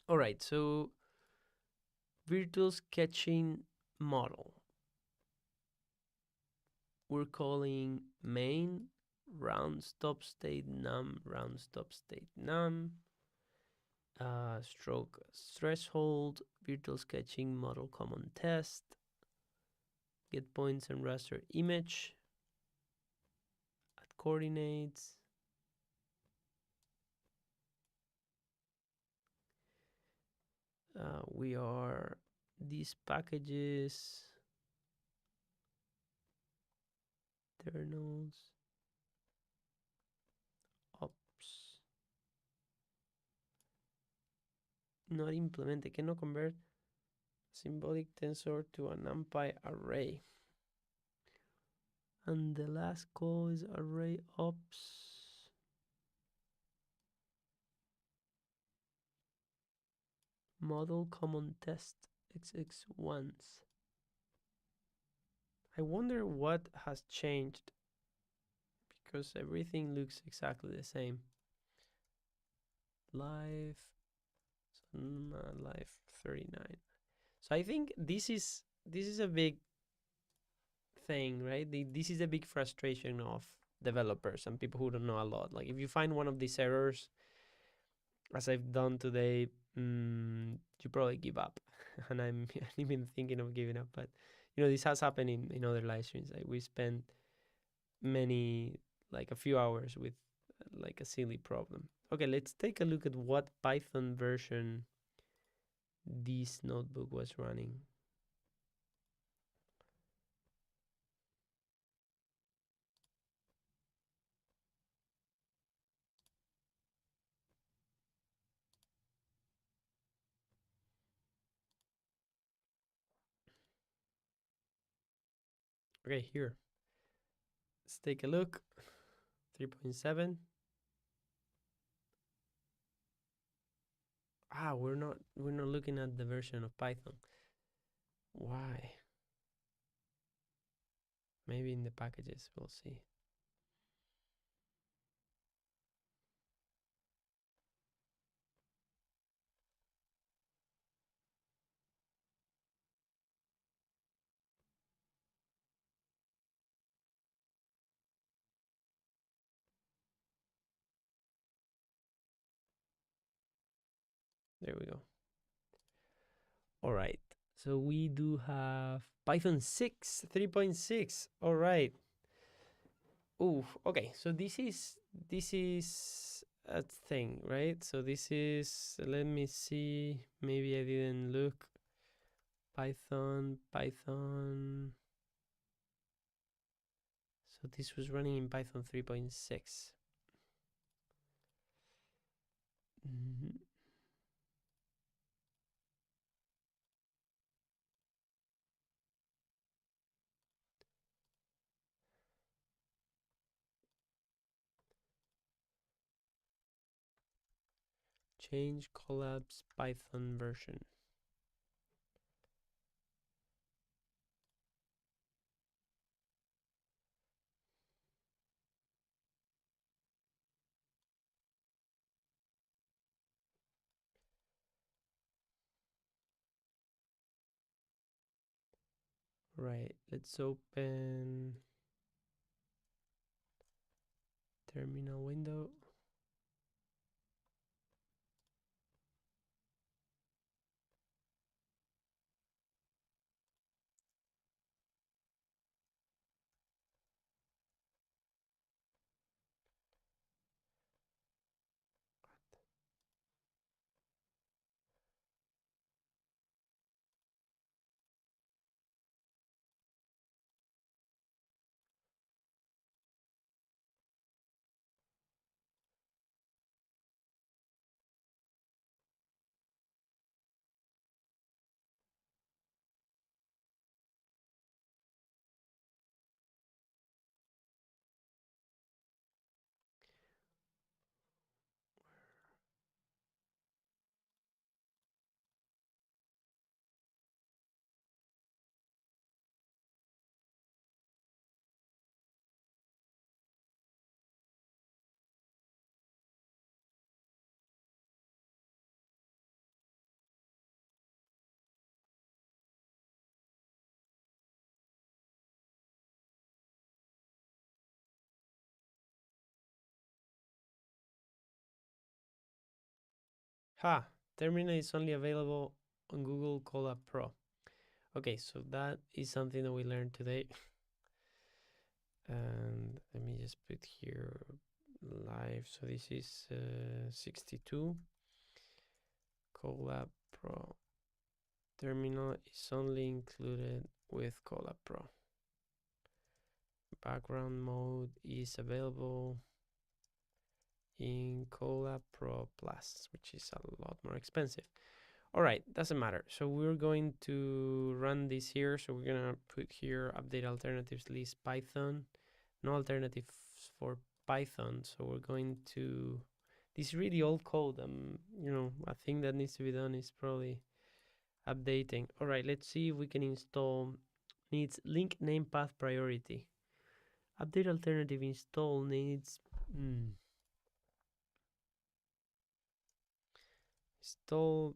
All right, so virtual sketching model. We're calling main round stop state num round stop state num stroke threshold virtual sketching model common test get points and raster image at coordinates. We are these packages internals ops not implemented, cannot convert symbolic tensor to a numpy array. And the last call is array ops model common test xx1s. I wonder what has changed because everything looks exactly the same. Live, live 39. So I think this is a big thing, right? This is a big frustration of developers and people who don't know a lot. Like if you find one of these errors, as I've done today, you probably give up. And I'm even thinking of giving up. But this has happened in other live streams. Like we spent like a few hours with like a silly problem. Okay, let's take a look at what Python version this notebook was running. Okay, here. Let's take a look. 3.7. We're not looking at the version of Python. Why? Maybe in the packages, we'll see. There we go. All right. So we do have Python 6, 3.6. All right. Ooh, okay. So this is a thing, right? So this is, let me see. Maybe I didn't look. Python. So this was running in Python 3.6. Mm-hmm. Change collapse Python version. Right, let's open terminal window. Ha! Terminal is only available on Google Colab Pro. Okay, so that is something that we learned today. And let me just put here live. So this is 62. Colab Pro. Terminal is only included with Colab Pro. Background mode is available in Colab Pro Plus, which is a lot more expensive. All right, doesn't matter. So we're going to run this here. So we're gonna put here update alternatives list Python, no alternatives for Python. So we're going to, this really old code. A thing that needs to be done is probably updating. All right, let's see if we can install, needs link name path priority. Update alternative install needs, installed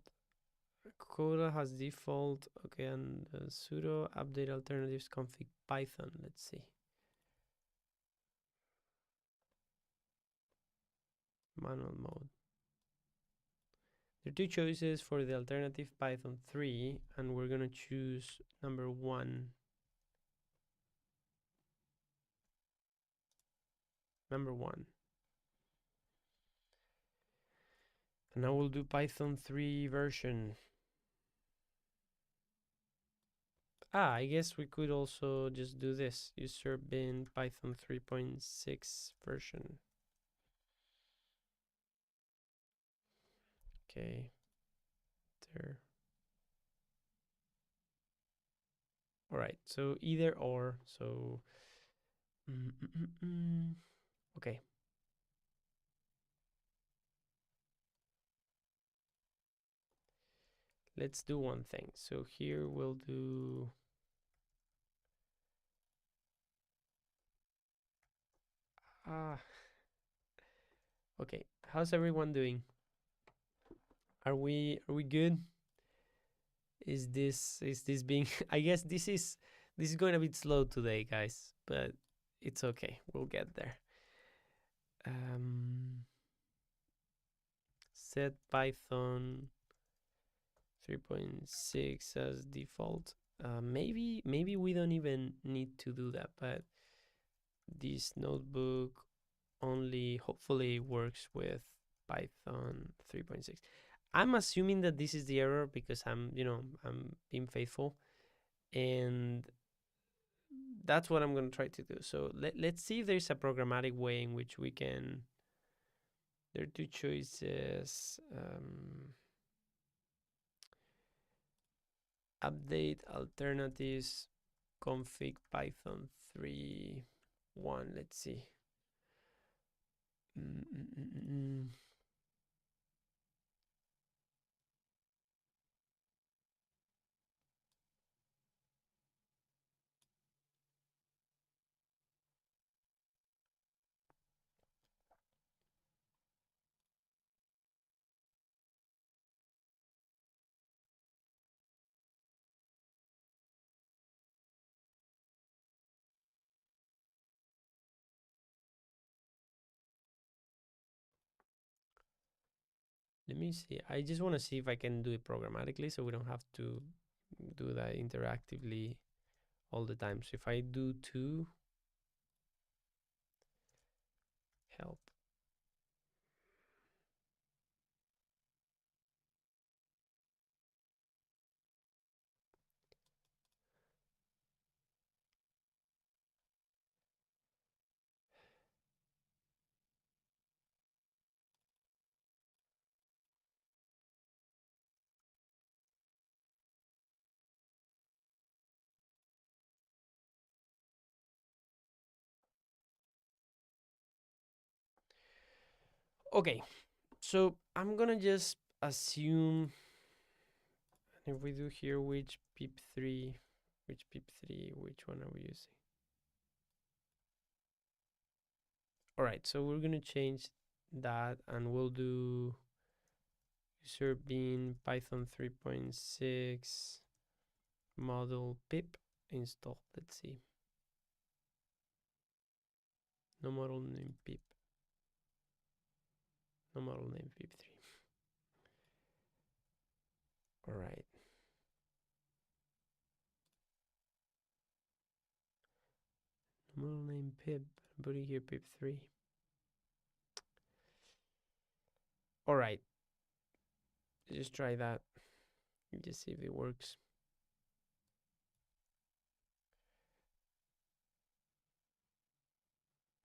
Coda has default. Okay, and sudo update alternatives config Python. Let's see. Manual mode. There are two choices for the alternative Python 3, and we're gonna choose number 1. Number 1. And now we'll do Python 3 version. I guess we could also just do this. User bin Python 3.6 version. Okay. There. All right. So either or. So. Okay. Let's do one thing. So here we'll do okay. How's everyone doing? Are we good? Is this being I guess this is going a bit slow today, guys, but it's okay. We'll get there. Set Python 3.6 as default. Maybe we don't even need to do that, but this notebook only hopefully works with Python 3.6. I'm assuming that this is the error because I'm being faithful, and that's what I'm going to try to do. So let's see if there's a programmatic way in which we can. There are two choices. Update alternatives config Python 3.1. Let's see. Let me see. I just want to see if I can do it programmatically so we don't have to do that interactively all the time. So if I do two, help. Okay, so I'm gonna just assume if we do here which pip3, which one are we using? All right, so we're gonna change that and we'll do user bean python 3.6 model pip install. Let's see. No model name pip. No model name pip3. All right. No model name pip. I'm putting here pip3. All right. Just try that. Just see if it works.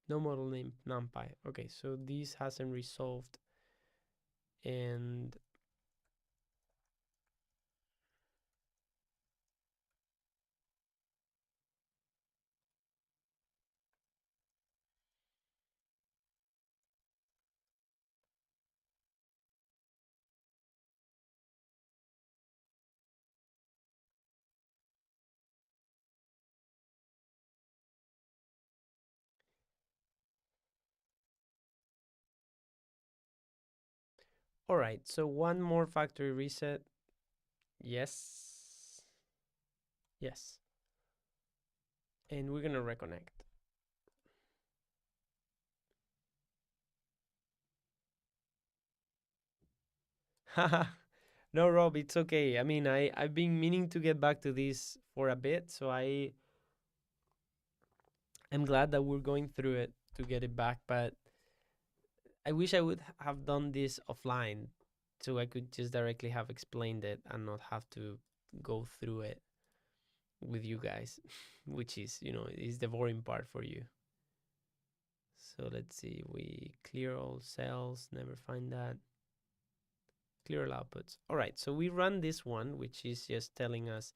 No model name numpy. Okay, so this hasn't resolved. And all right, so one more factory reset. Yes. Yes. And we're gonna reconnect. Haha. No, Rob, it's okay. I mean, I've been meaning to get back to this for a bit, so I'm glad that we're going through it to get it back, but I wish I would have done this offline so I could just directly have explained it and not have to go through it with you guys, which is, is the boring part for you. So let's see, we clear all cells, never find that. Clear all outputs. All right, so we run this one, which is just telling us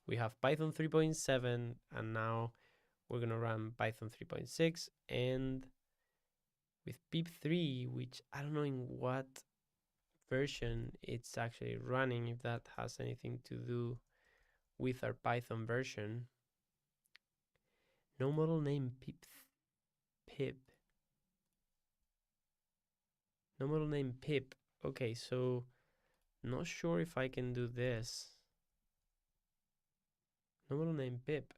we have Python 3.7, and now we're gonna run Python 3.6, and with pip3, which I don't know in what version it's actually running, if that has anything to do with our Python version. No model name pip. No model name pip. Okay, so not sure if I can do this. No model name pip.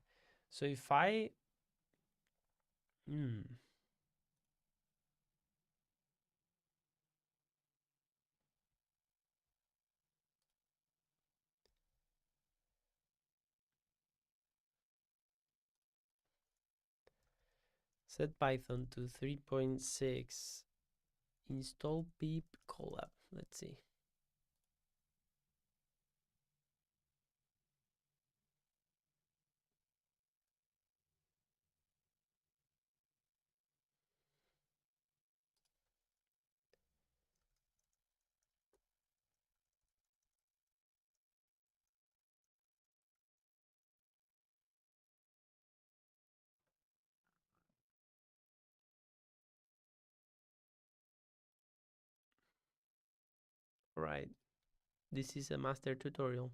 So if I set Python to 3.6, install pip collab. Let's see. All right, this is a master tutorial.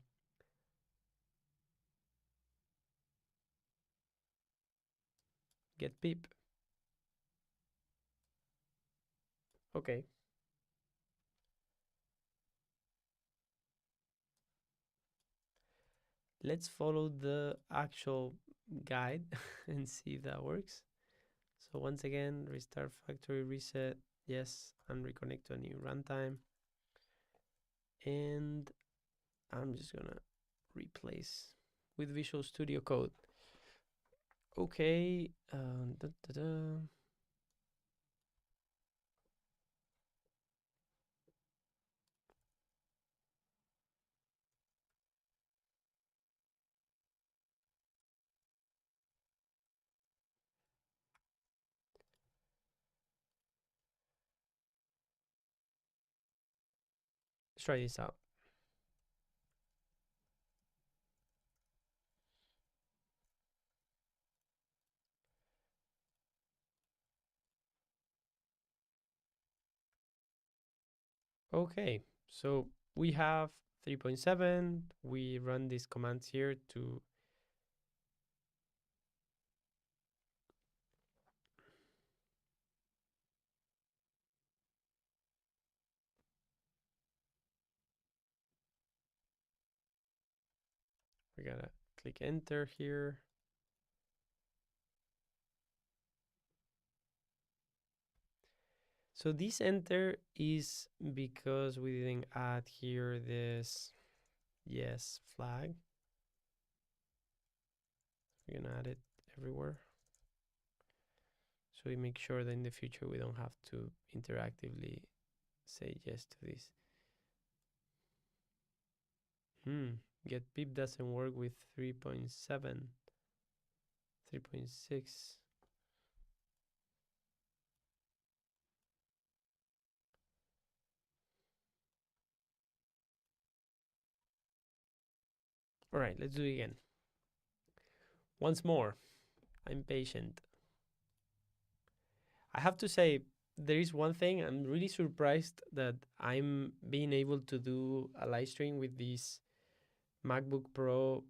Get pip. Okay. Let's follow the actual guide and see if that works. So once again, restart factory reset. Yes, and reconnect to a new runtime. and I'm just gonna replace with Visual Studio Code. Okay, da, da, da. Let's try this out. Okay, so we have 3.7. We run these commands here to we gotta click enter here. So this enter is because we didn't add here this yes flag. We're gonna add it everywhere. So we make sure that in the future we don't have to interactively say yes to this. Get pip doesn't work with 3.7, 3.6. All right, let's do it again. Once more, I'm patient. I have to say, there is one thing I'm really surprised that I'm being able to do a live stream with this MacBook Pro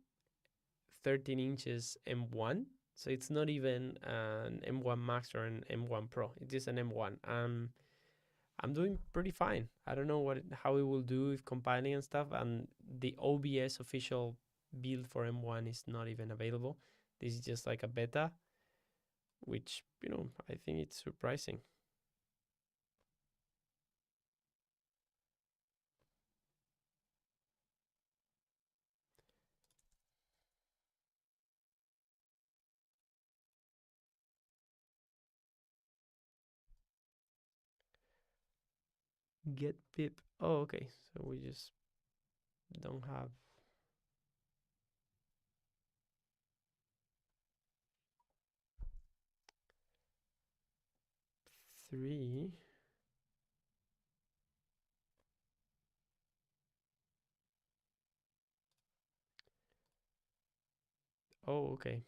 13 inches M1. So it's not even an M1 Max or an M1 Pro. It's just an M1. I'm doing pretty fine. I don't know how it will do with compiling and stuff. And the OBS official build for M1 is not even available. This is just like a beta, which, I think it's surprising. Get pip. Oh, okay. So we just don't have 3. Oh, okay.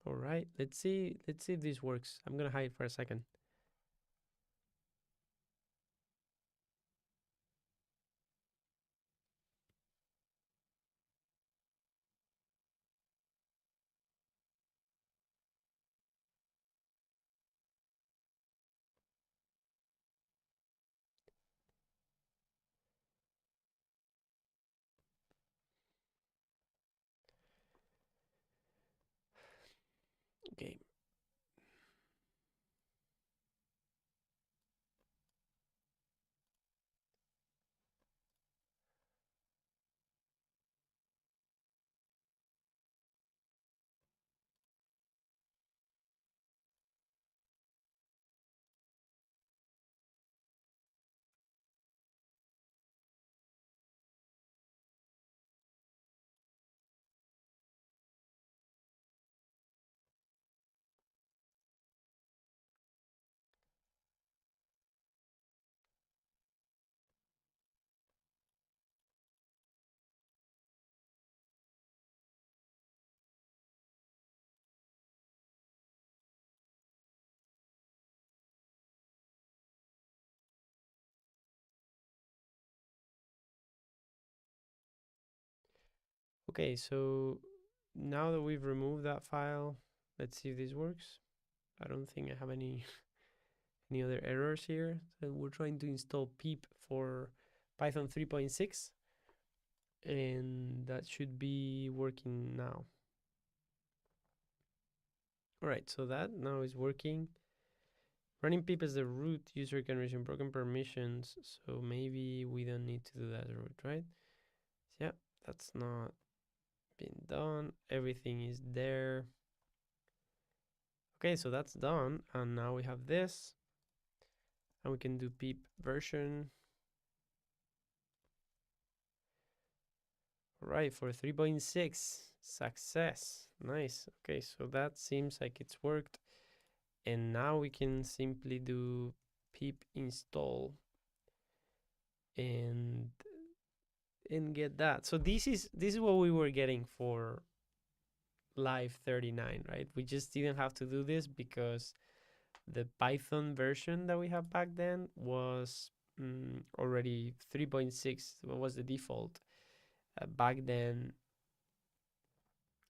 All right. Let's see. Let's see if this works. I'm gonna hide for a second. Okay. Okay. So now that we've removed that file, let's see if this works. I don't think I have any any other errors here. So we're trying to install pip for Python 3.6, and that should be working now. All right, so that now is working. Running pip as the root user can resume broken permissions, so maybe we don't need to do that root, right? Yeah, that's not been done. Everything is there. Okay, so that's done, and now we have this, and we can do pip version. All right, for 3.6, success. Nice. Okay, so that seems like it's worked, and now we can simply do pip install and get that. So this is what we were getting for live 39, right? We just didn't have to do this because the Python version that we have back then was already 3.6. What was the default back then?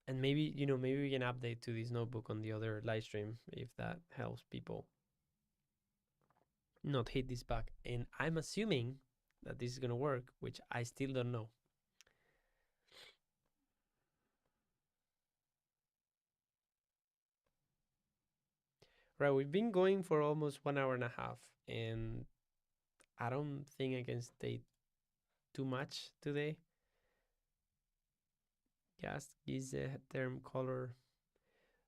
And maybe, maybe we can update to this notebook on the other live stream if that helps people not hit this bug. And I'm assuming that this is going to work, which I still don't know. Right, we've been going for almost 1 hour and a half, and I don't think I can stay too much today. Just is the term color.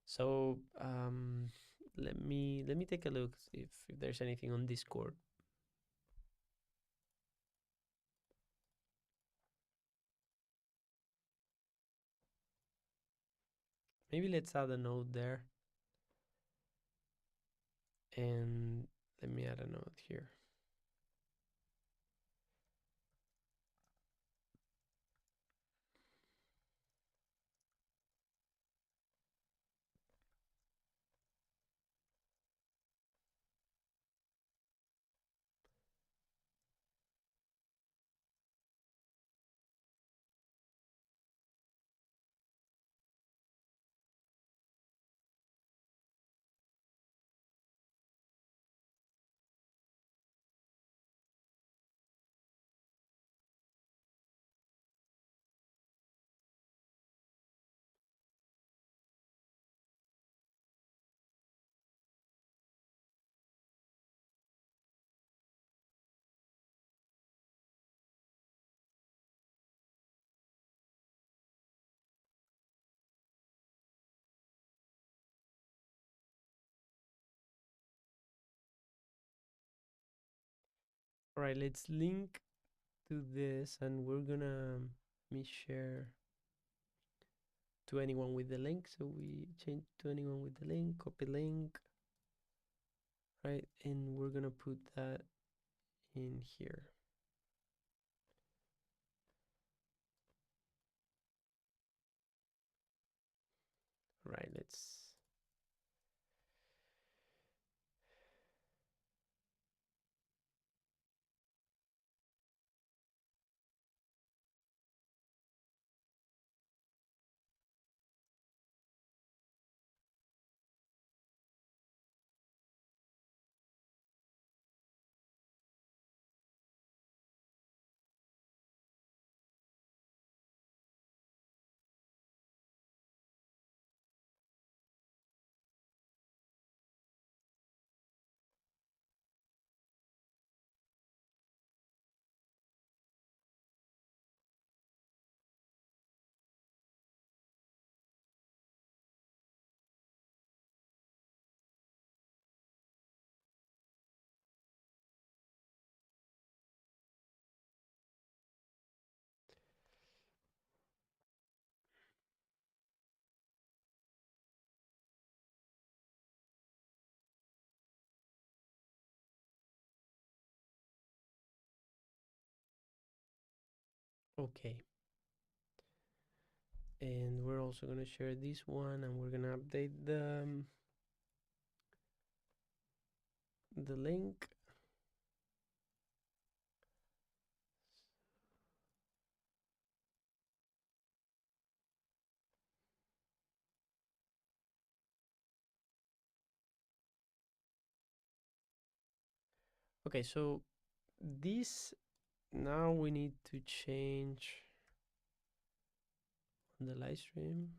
So let me take a look if there's anything on Discord. Maybe let's add a note there, and let me add a note here. All right, let's link to this, and we're gonna let me share to anyone with the link. So we change to anyone with the link, copy link, right? And we're gonna put that in here. Right, let's okay. And we're also gonna share this one, and we're gonna update the link. Okay, so this now we need to change on the live stream.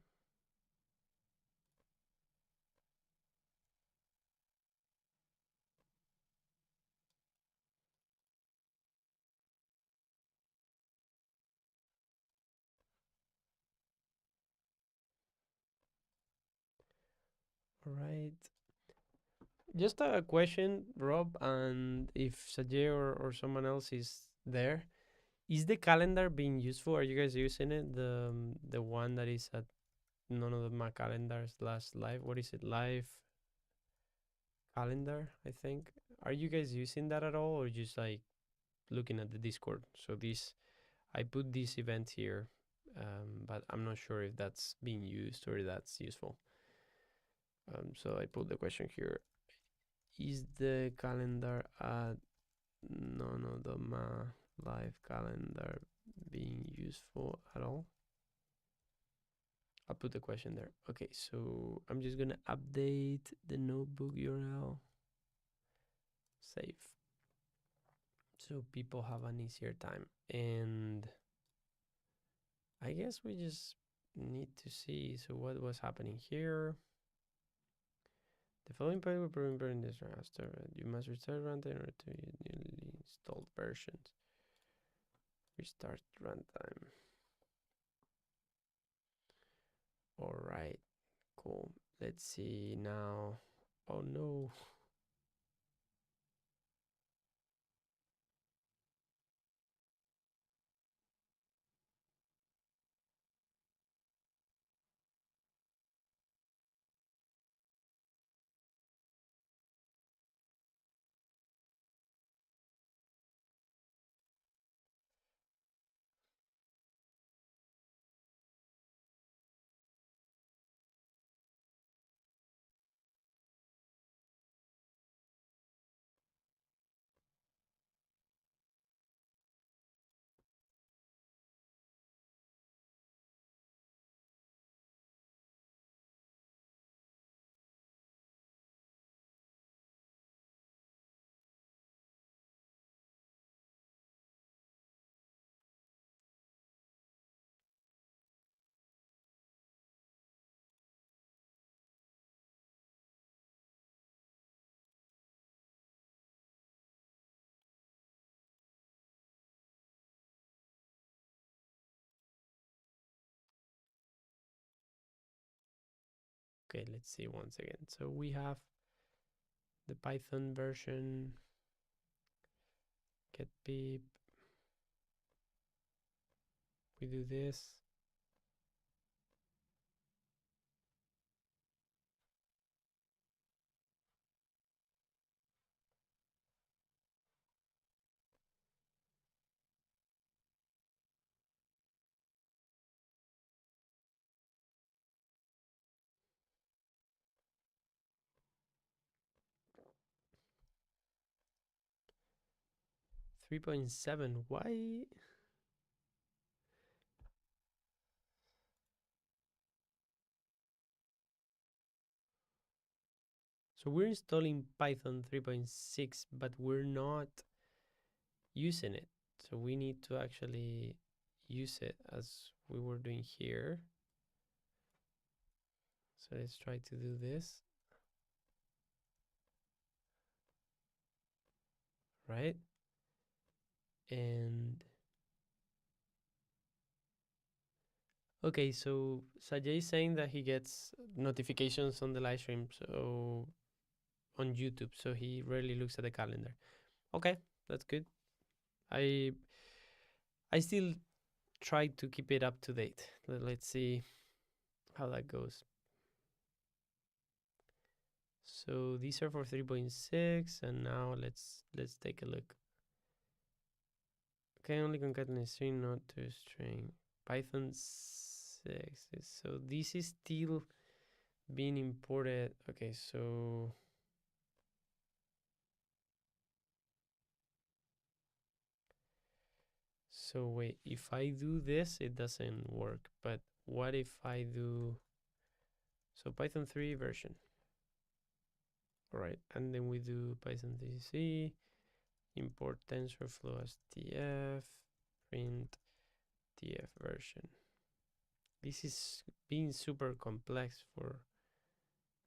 All right. Just a question, Rob, and if Sajay or someone else is there, is the calendar being useful? Are you guys using it? The one that is at none of my calendars last live. What is it? Live calendar, I think. Are you guys using that at all, or just like looking at the Discord? So this, I put this event here, but I'm not sure if that's being used or that's useful. So I put the question here: is the calendar at none of the live calendar being useful at all? I'll put the question there. Okay, so I'm just gonna update the notebook URL. Save. So people have an easier time. And I guess we just need to see, so what was happening here. The following page will prevent burning this raster. You must restart runtime or to newly installed versions. Restart runtime. All right, cool. Let's see now. Oh no. Okay, let's see once again. So we have the Python version, get beep. We do this. Three 3.7. Why? So we're installing Python 3.6, but we're not using it. So we need to actually use it as we were doing here. So let's try to do this. Right? And okay, so Sajay is saying that he gets notifications on the live stream, so on YouTube, so he rarely looks at the calendar. Okay, that's good. I still try to keep it up to date. Let's see how that goes. So these are for 3.6, and now let's take a look. Okay, only concatenate string, not to string. Python 6. So this is still being imported. Okay, so wait, if I do this, it doesn't work. But what if I do, so Python 3 version. All right, and then we do Python 3C, import TensorFlow as TF, print TF version. This is being super complex for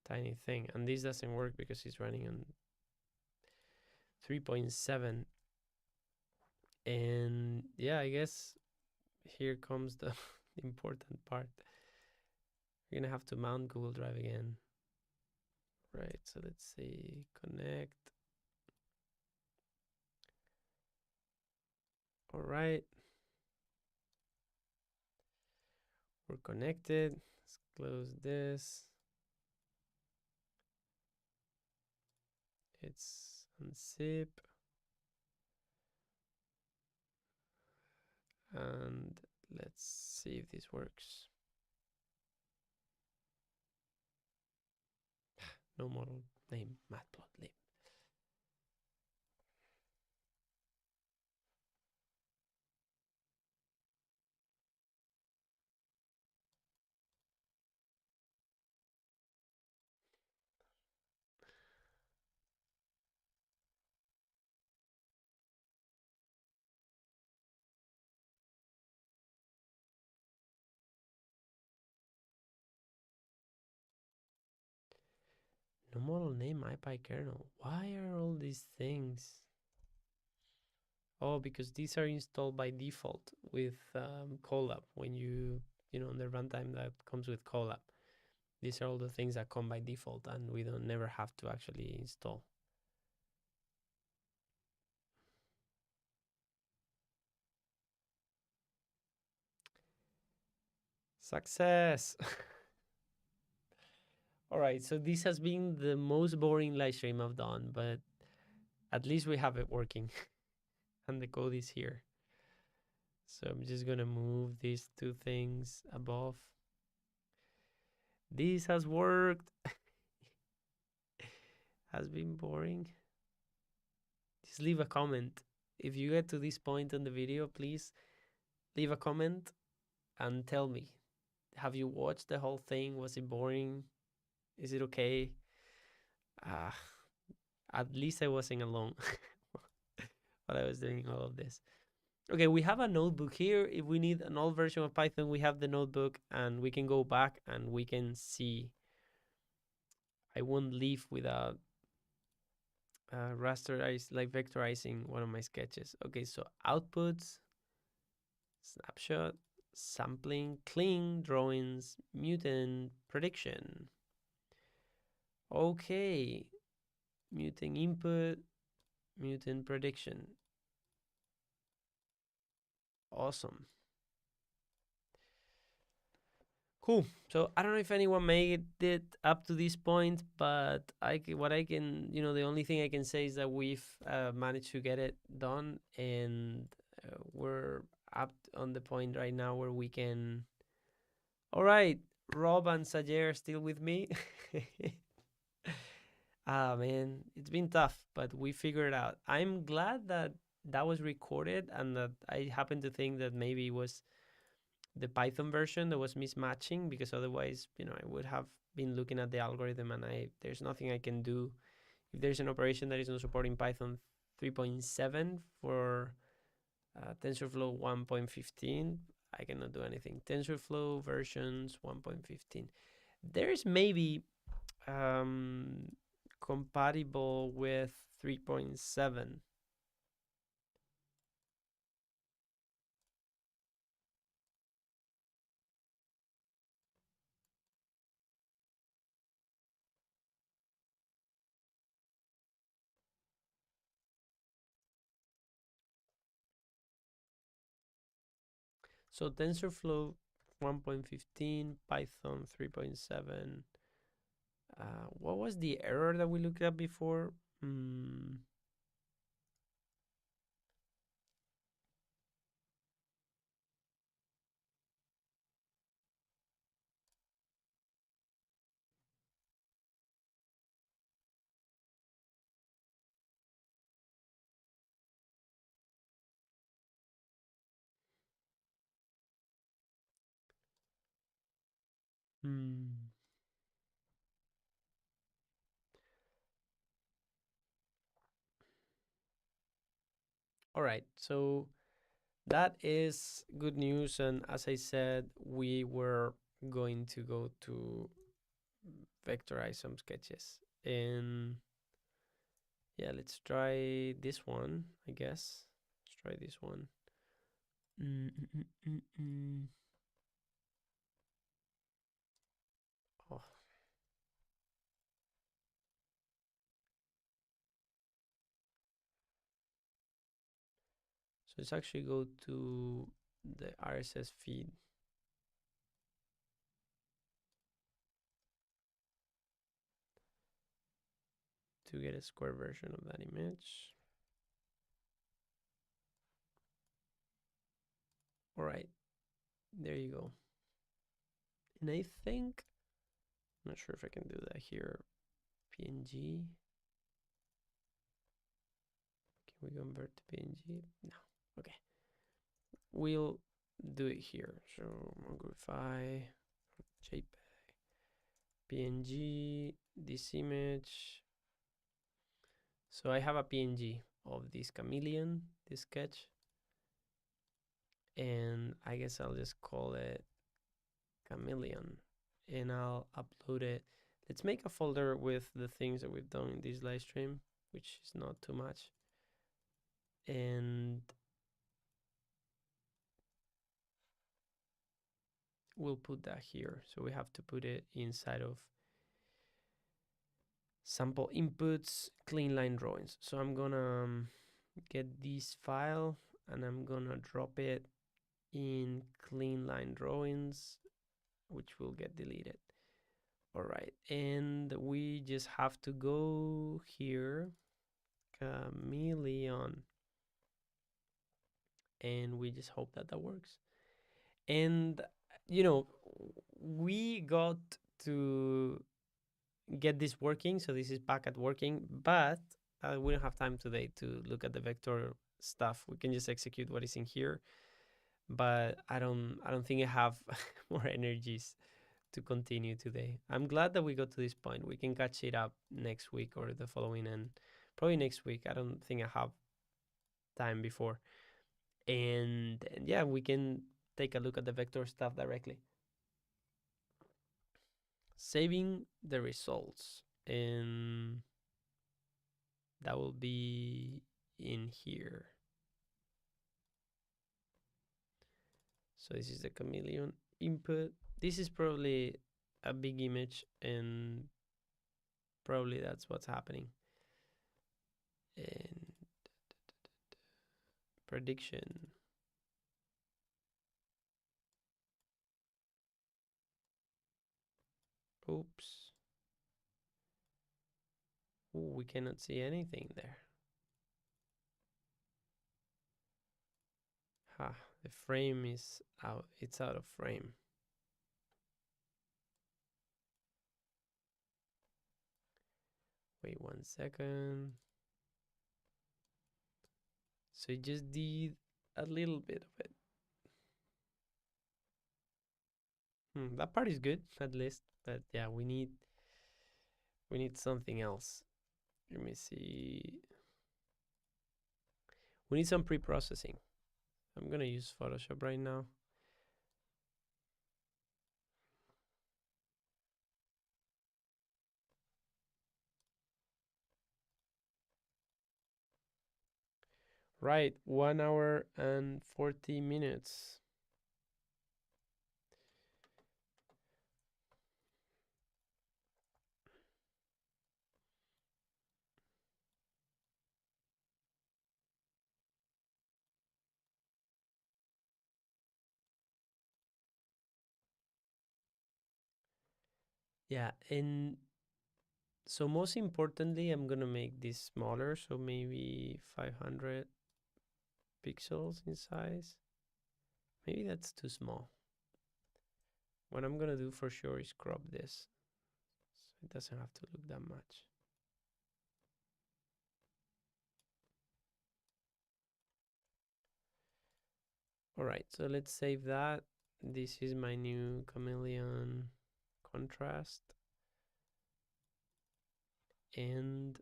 tiny thing, and this doesn't work because it's running on 3.7. And yeah, I guess here comes the important part. We're gonna have to mount Google Drive again. Right, so let's see, connect. All right, we're connected. Let's close this. It's unzip. And let's see if this works. No model name, matplotlib. No model name, ipykernel. Why are all these things? Oh, because these are installed by default with Colab. When you know, the runtime that comes with Colab. These are all the things that come by default, and we don't never have to actually install. Success! All right, so this has been the most boring live stream I've done, but at least we have it working, and the code is here. So I'm just gonna move these two things above. This has worked. Has been boring. Just leave a comment. If you get to this point in the video, please leave a comment and tell me. Have you watched the whole thing? Was it boring? Is it okay? Ah, at least I wasn't alone while I was doing all of this. Okay, we have a notebook here. If we need an old version of Python, we have the notebook and we can go back and we can see. I won't leave without rasterize, like vectorizing one of my sketches. Okay, so outputs, snapshot, sampling, clean, drawings, mutant, prediction. Okay, mutant input, mutant prediction. Awesome. Cool. So I don't know if anyone made it up to this point, but what I can, the only thing I can say is that we've managed to get it done, and we're up on the point right now where we can. All right, Rob and Sajer are still with me. Ah, man, it's been tough, but we figured it out. I'm glad that that was recorded and that I happen to think that maybe it was the Python version that was mismatching, because otherwise, I would have been looking at the algorithm and there's nothing I can do. If there's an operation that is not supporting Python 3.7 for TensorFlow 1.15, I cannot do anything. TensorFlow versions 1.15. There's maybe compatible with 3.7. So TensorFlow 1.15, Python 3.7. What was the error that we looked at before? Mm, hmm. All right, so that is good news. And as I said, we were going to go to vectorize some sketches. And yeah, let's try this one, I guess. Let's try this one. Mm, mm, mm, mm. Oh, so let's actually go to the RSS feed to get a square version of that image. All right, there you go. And I think, I'm not sure if I can do that here. PNG. Can we convert to PNG? No. Okay. We'll do it here. So Mongolify, JPEG, PNG, this image. So I have a PNG of this chameleon, this sketch. And I guess I'll just call it chameleon. And I'll upload it. Let's make a folder with the things that we've done in this live stream, which is not too much. And we'll put that here. So we have to put it inside of sample inputs, clean line drawings. So I'm gonna get this file and I'm gonna drop it in clean line drawings, which will get deleted. All right, and we just have to go here, chameleon, and we just hope that that works. And you know, we got to get this working, so this is back at working, but we don't have time today to look at the vector stuff. We can just execute what is in here, but I don't think I have more energies to continue today. I'm glad that we got to this point. We can catch it up next week or the following, and probably next week. I don't think I have time before, and yeah, we can take a look at the vector stuff directly. Saving the results, and that will be in here. So this is the chameleon input. This is probably a big image, and probably that's what's happening. And prediction. Oops. Ooh, we cannot see anything there. Ha, the frame is out. It's out of frame. Wait 1 second. So it just did a little bit of it. That part is good, at least. But yeah, we need something else. Let me see. We need some pre-processing. I'm gonna use Photoshop right now. Right, 1 hour and 40 minutes. Yeah, and so most importantly, I'm gonna make this smaller, so maybe 500 pixels in size. Maybe that's too small. What I'm gonna do for sure is crop this, so it doesn't have to look that much. All right, so let's save that. This is my new chameleon contrast. And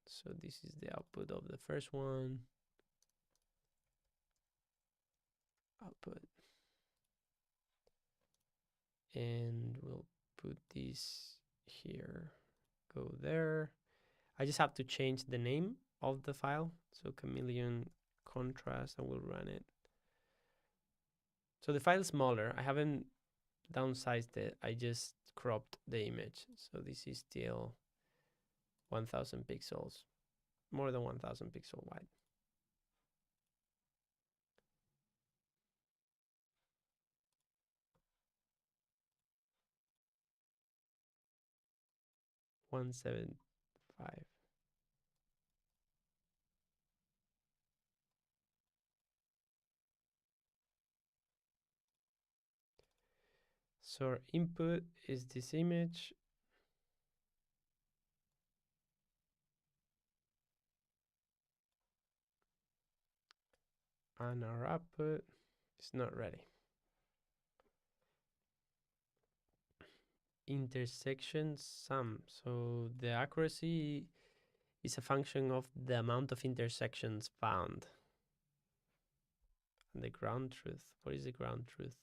so this is the output of the first one. output. And we'll put this here, go there. I just have to change the name of the file. So chameleon contrast, and we'll run it. So the file is smaller. I haven't downsized it. I just cropped the image. So this is still 1000 pixels, more than 1000 pixel wide. One seven five. So our input is this image. And our output is not ready. Intersection sum. So the accuracy is a function of the amount of intersections found. And the ground truth. What is the ground truth?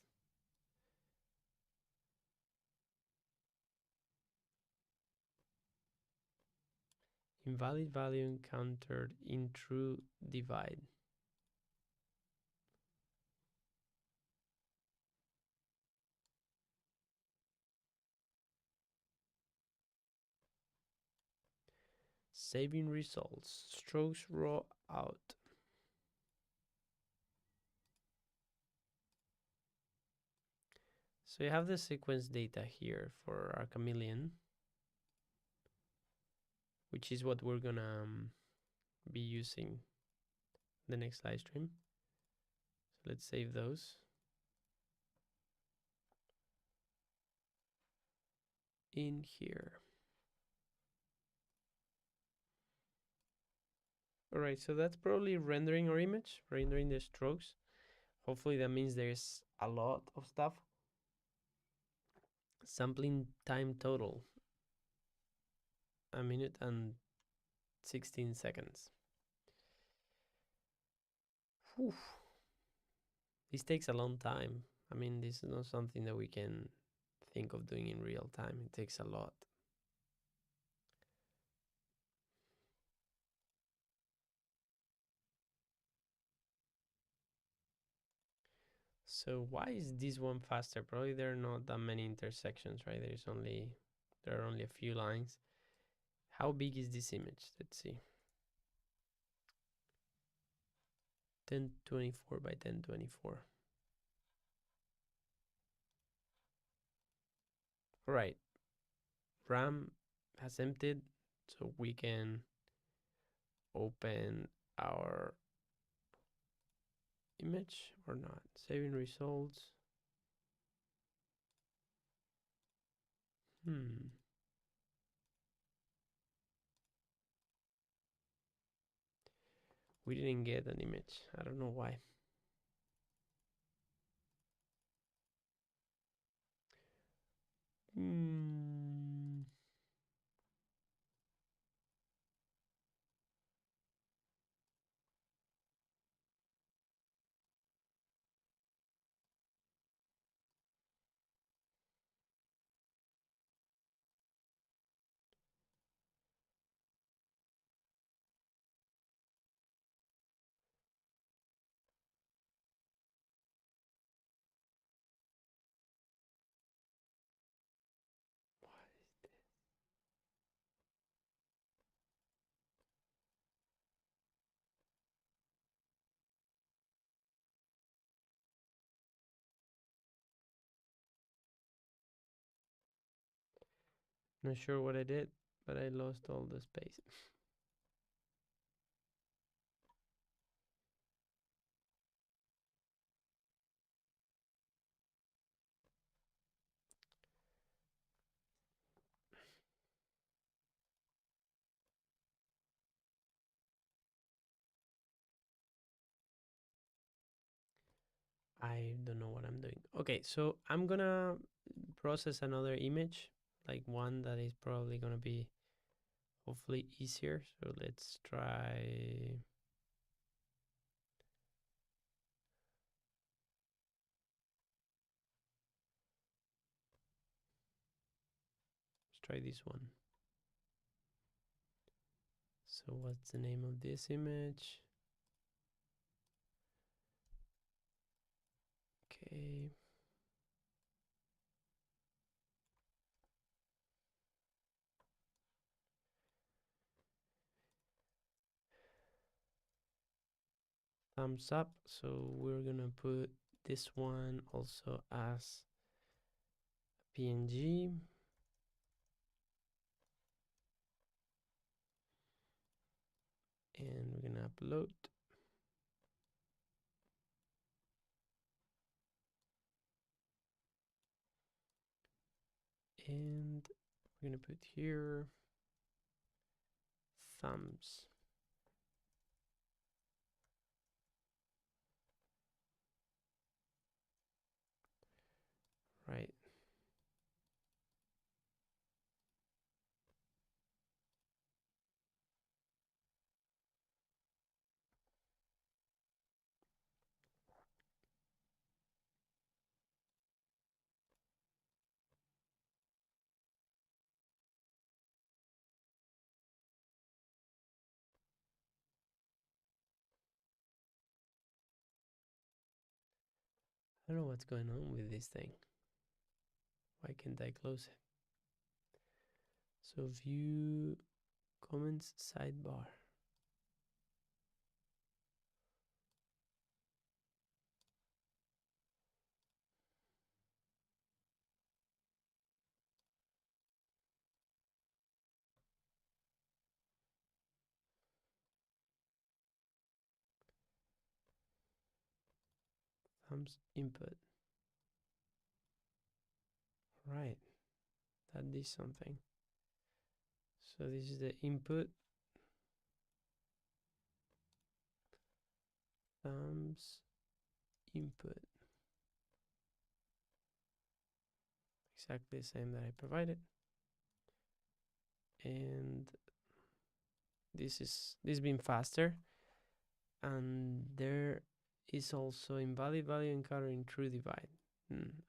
Invalid value encountered in true divide. Saving results. Strokes raw out. So you have the sequence data here for our chameleon, which is what we're gonna be using the next live stream. So let's save those. In here. All right, so that's probably rendering our image, rendering the strokes. Hopefully that means there's a lot of stuff. Sampling time total, 1 minute and 16 seconds. Whew. This takes a long time. I mean, this is not something that we can think of doing in real time. It takes a lot. So why is this one faster? Probably there are not that many intersections, right? There are only a few lines. How big is this image? Let's see. 1024 by 1024. All right. RAM has emptied, so we can open our image or not. Saving results. We didn't get an image. I don't know why. Hmm. Not sure what I did, but I lost all the space. I don't know what I'm doing. Okay, so I'm gonna process another image, like one that is probably gonna be hopefully easier. So let's try try this one. So what's the name of this image? Okay. Thumbs up. So we're gonna put this one also as PNG. And we're gonna upload. And we're gonna put here thumbs. Right. I don't know what's going on with this thing. Why can't I close it? So view comments sidebar. Thumbs input. Right. That did something. So this is the input. Thumbs input. Exactly the same that I provided. And this been faster. And there is also invalid value encountering true divide.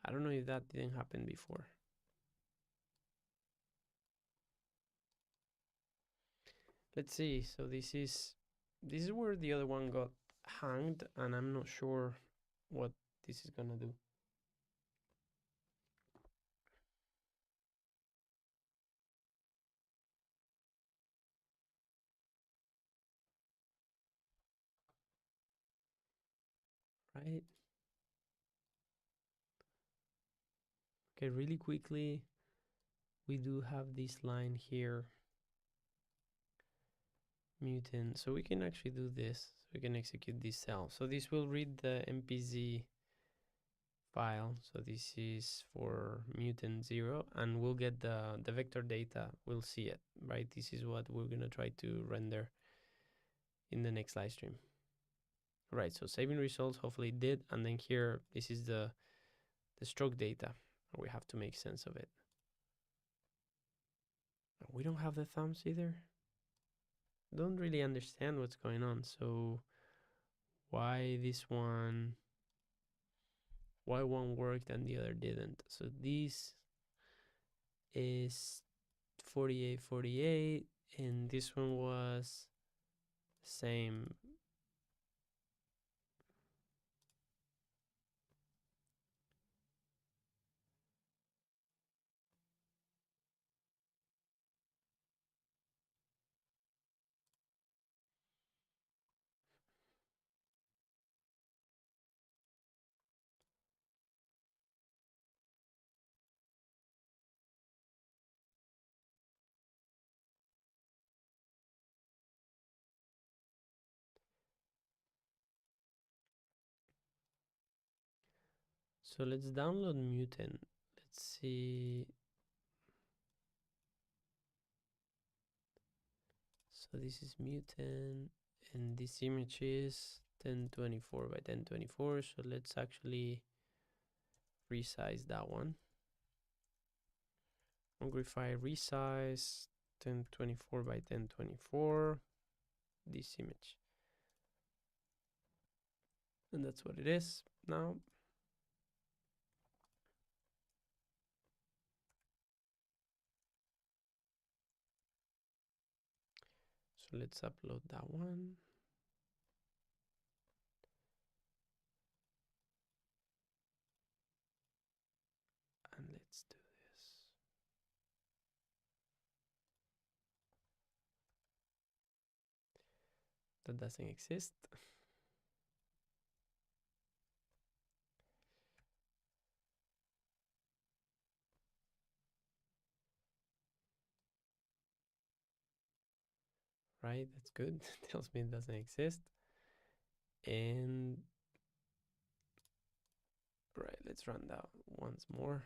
I don't know if that didn't happen before. Let's see. So this is where the other one got hanged, and I'm not sure what this is gonna do. Right? Okay, really quickly, we do have this line here, mutant. So we can actually do this. We can execute this cell. So this will read the MPZ file. So this is for mutant 0, and we'll get the vector data. We'll see it, right? This is what we're gonna try to render in the next live stream. Right, so saving results, hopefully it did. And then here, this is the stroke data. We have to make sense of it. We don't have the thumbs either. Don't really understand what's going on. So why one worked and the other didn't? So this is 4848, and this one was same. So let's download mutant. Let's see. So this is mutant, and this image is 1024 by 1024. So let's actually resize that one. Mongrify resize 1024 by 1024. This image. And that's what it is now. So let's upload that one. And let's do this. That doesn't exist. Right, that's good. Tells me it doesn't exist. And right, let's run that once more.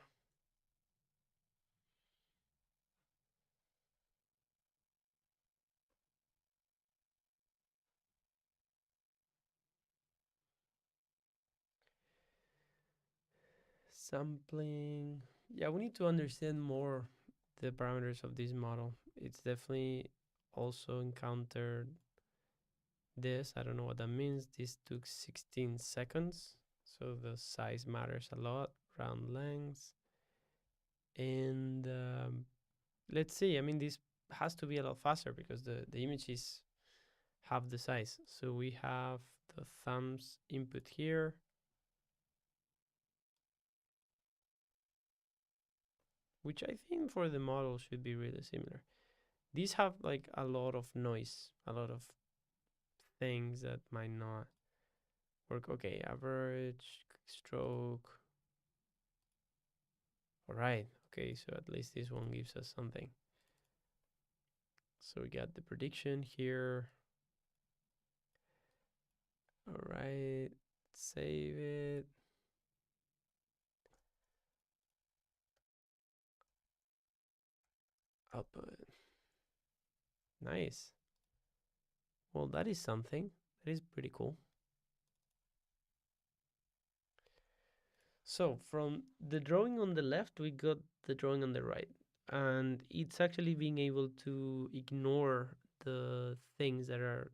Sampling. Yeah, we need to understand more the parameters of this model. It's definitely also encountered this. I don't know what that means. This took 16 seconds. So the size matters a lot. Round lengths. And let's see. I mean, this has to be a lot faster because the image is half the size. So we have the thumbs input here. Which I think for the model should be really similar. These have like a lot of noise, a lot of things that might not work. Okay, average, stroke. All right. Okay, so at least this one gives us something. So we got the prediction here. All right, save it. Output. Nice. Well, that is something. That is pretty cool. So from the drawing on the left, we got the drawing on the right. And it's actually being able to ignore the things that are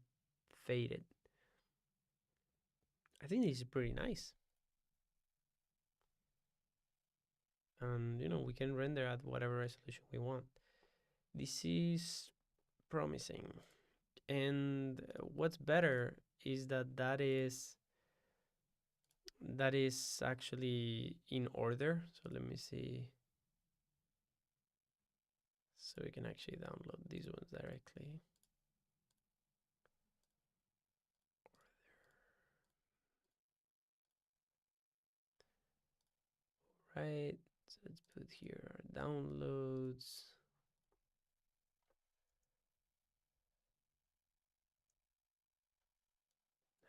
faded. I think this is pretty nice. And, we can render at whatever resolution we want. This is promising. And what's better is that is actually in order. So let me see. So we can actually download these ones directly. Right. So let's put here our downloads.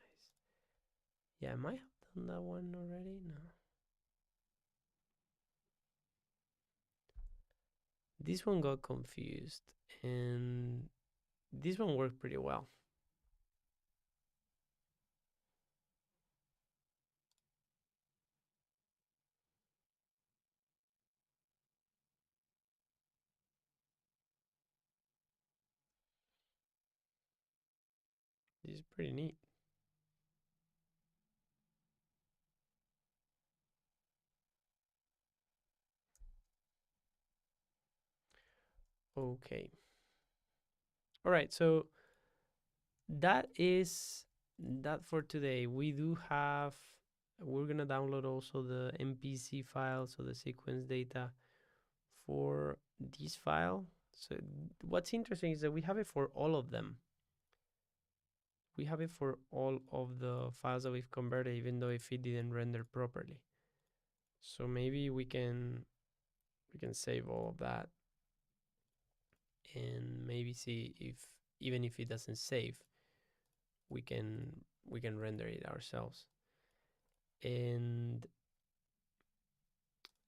Nice. Yeah, I might have done that one already. No. This one got confused, and this one worked pretty well. This is pretty neat. Okay. All right, so that is that for today. We're gonna download also the MPC file, so the sequence data for this file. So what's interesting is that we have it for all of them. We have it for all of the files that we've converted, even though if it didn't render properly. So maybe we can save all of that and maybe see if even if it doesn't save, we can render it ourselves. And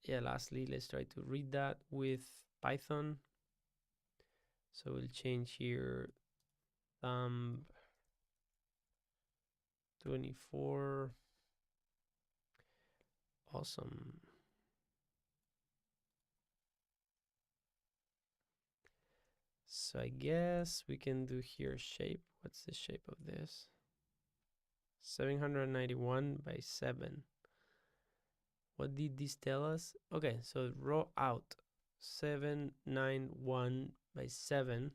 yeah, lastly, let's try to read that with Python. So we'll change here thumb 24. Awesome. So I guess we can do here shape. What's the shape of this? 791 by 7. What did this tell us? Okay, so raw out 791 by 7.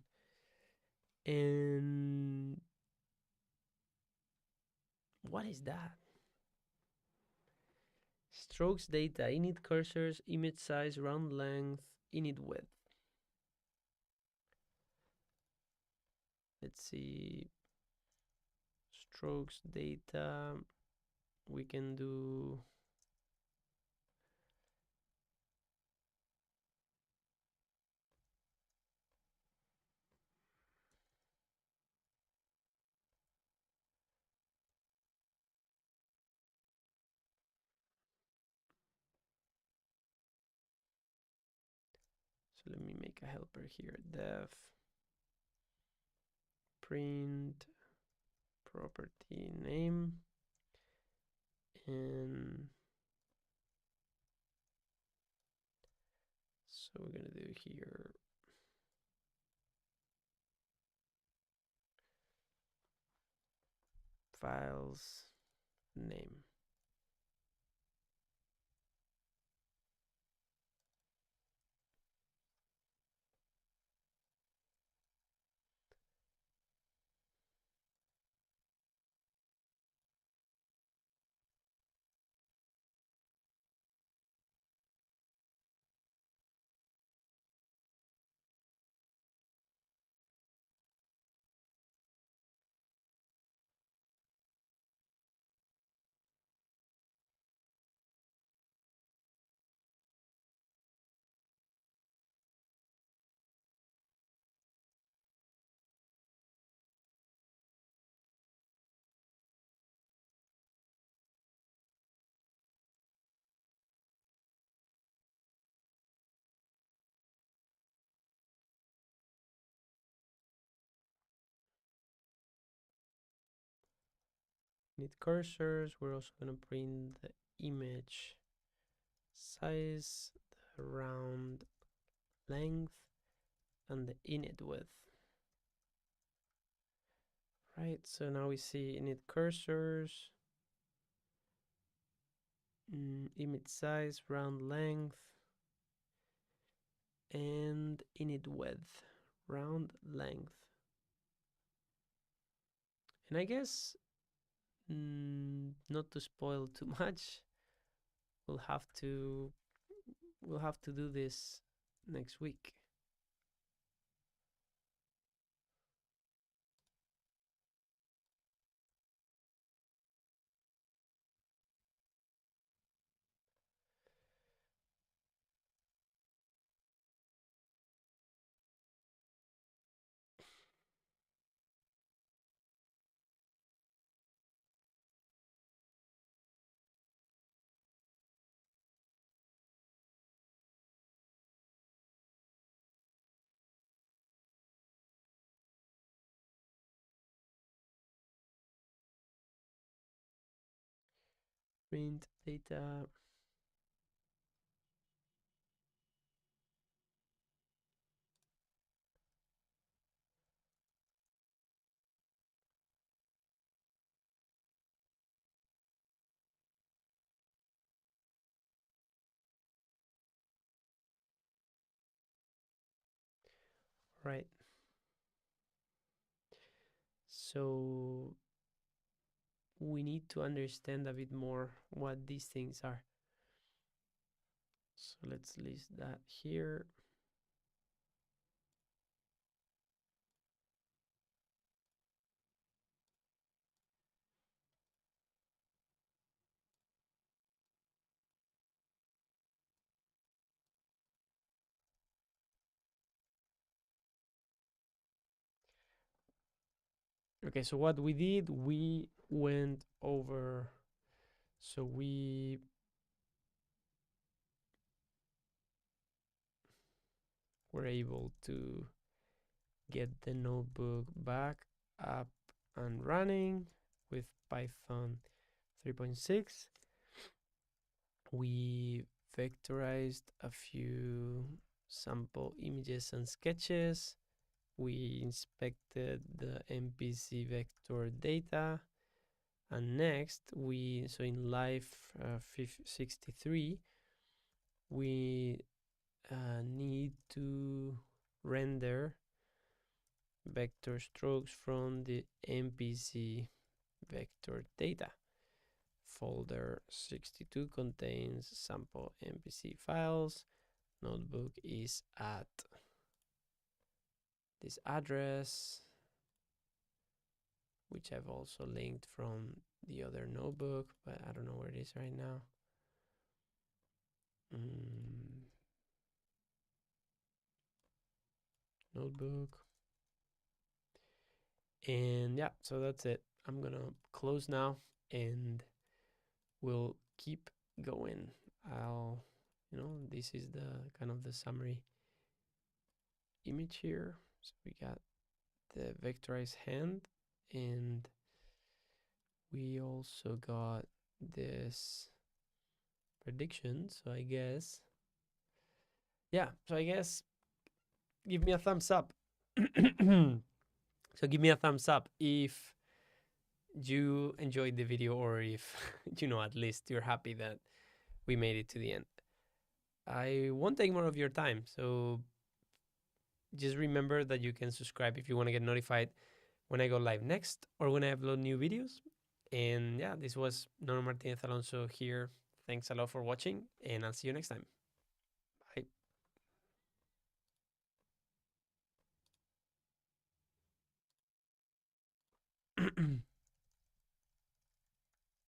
And what is that? Strokes data, init cursors, image size, round length, init width. Let's see. Strokes data. We can do so let me make a helper here. Def print property name, and so we're gonna do here files name. Need cursors. We're also gonna print the image size, the round length, and the init width. Right, so now we see init cursors, image size, round length, and init width, round length. And I guess not to spoil too much, we'll have to do this next week. Print data. Right. So we need to understand a bit more what these things are. So let's list that here. Okay, so what we did, we went over, so we were able to get the notebook back up and running with Python 3.6. We vectorized a few sample images and sketches. We inspected the MPC vector data. And next, so in live 63, we need to render vector strokes from the MPC vector data. Folder 62 contains sample MPC files. Notebook is at this address, which I've also linked from the other notebook, but I don't know where it is right now. Notebook. And yeah, so that's it. I'm gonna close now and we'll keep going. This is the kind of the summary image here. So we got the vectorized hand, and we also got this prediction. So I guess, yeah, give me a thumbs up. So give me a thumbs up if you enjoyed the video, or if, at least you're happy that we made it to the end. I won't take more of your time, so just remember that you can subscribe if you want to get notified when I go live next or when I upload new videos. And yeah, this was Nono Martinez Alonso here. Thanks a lot for watching, and I'll see you next time. Bye.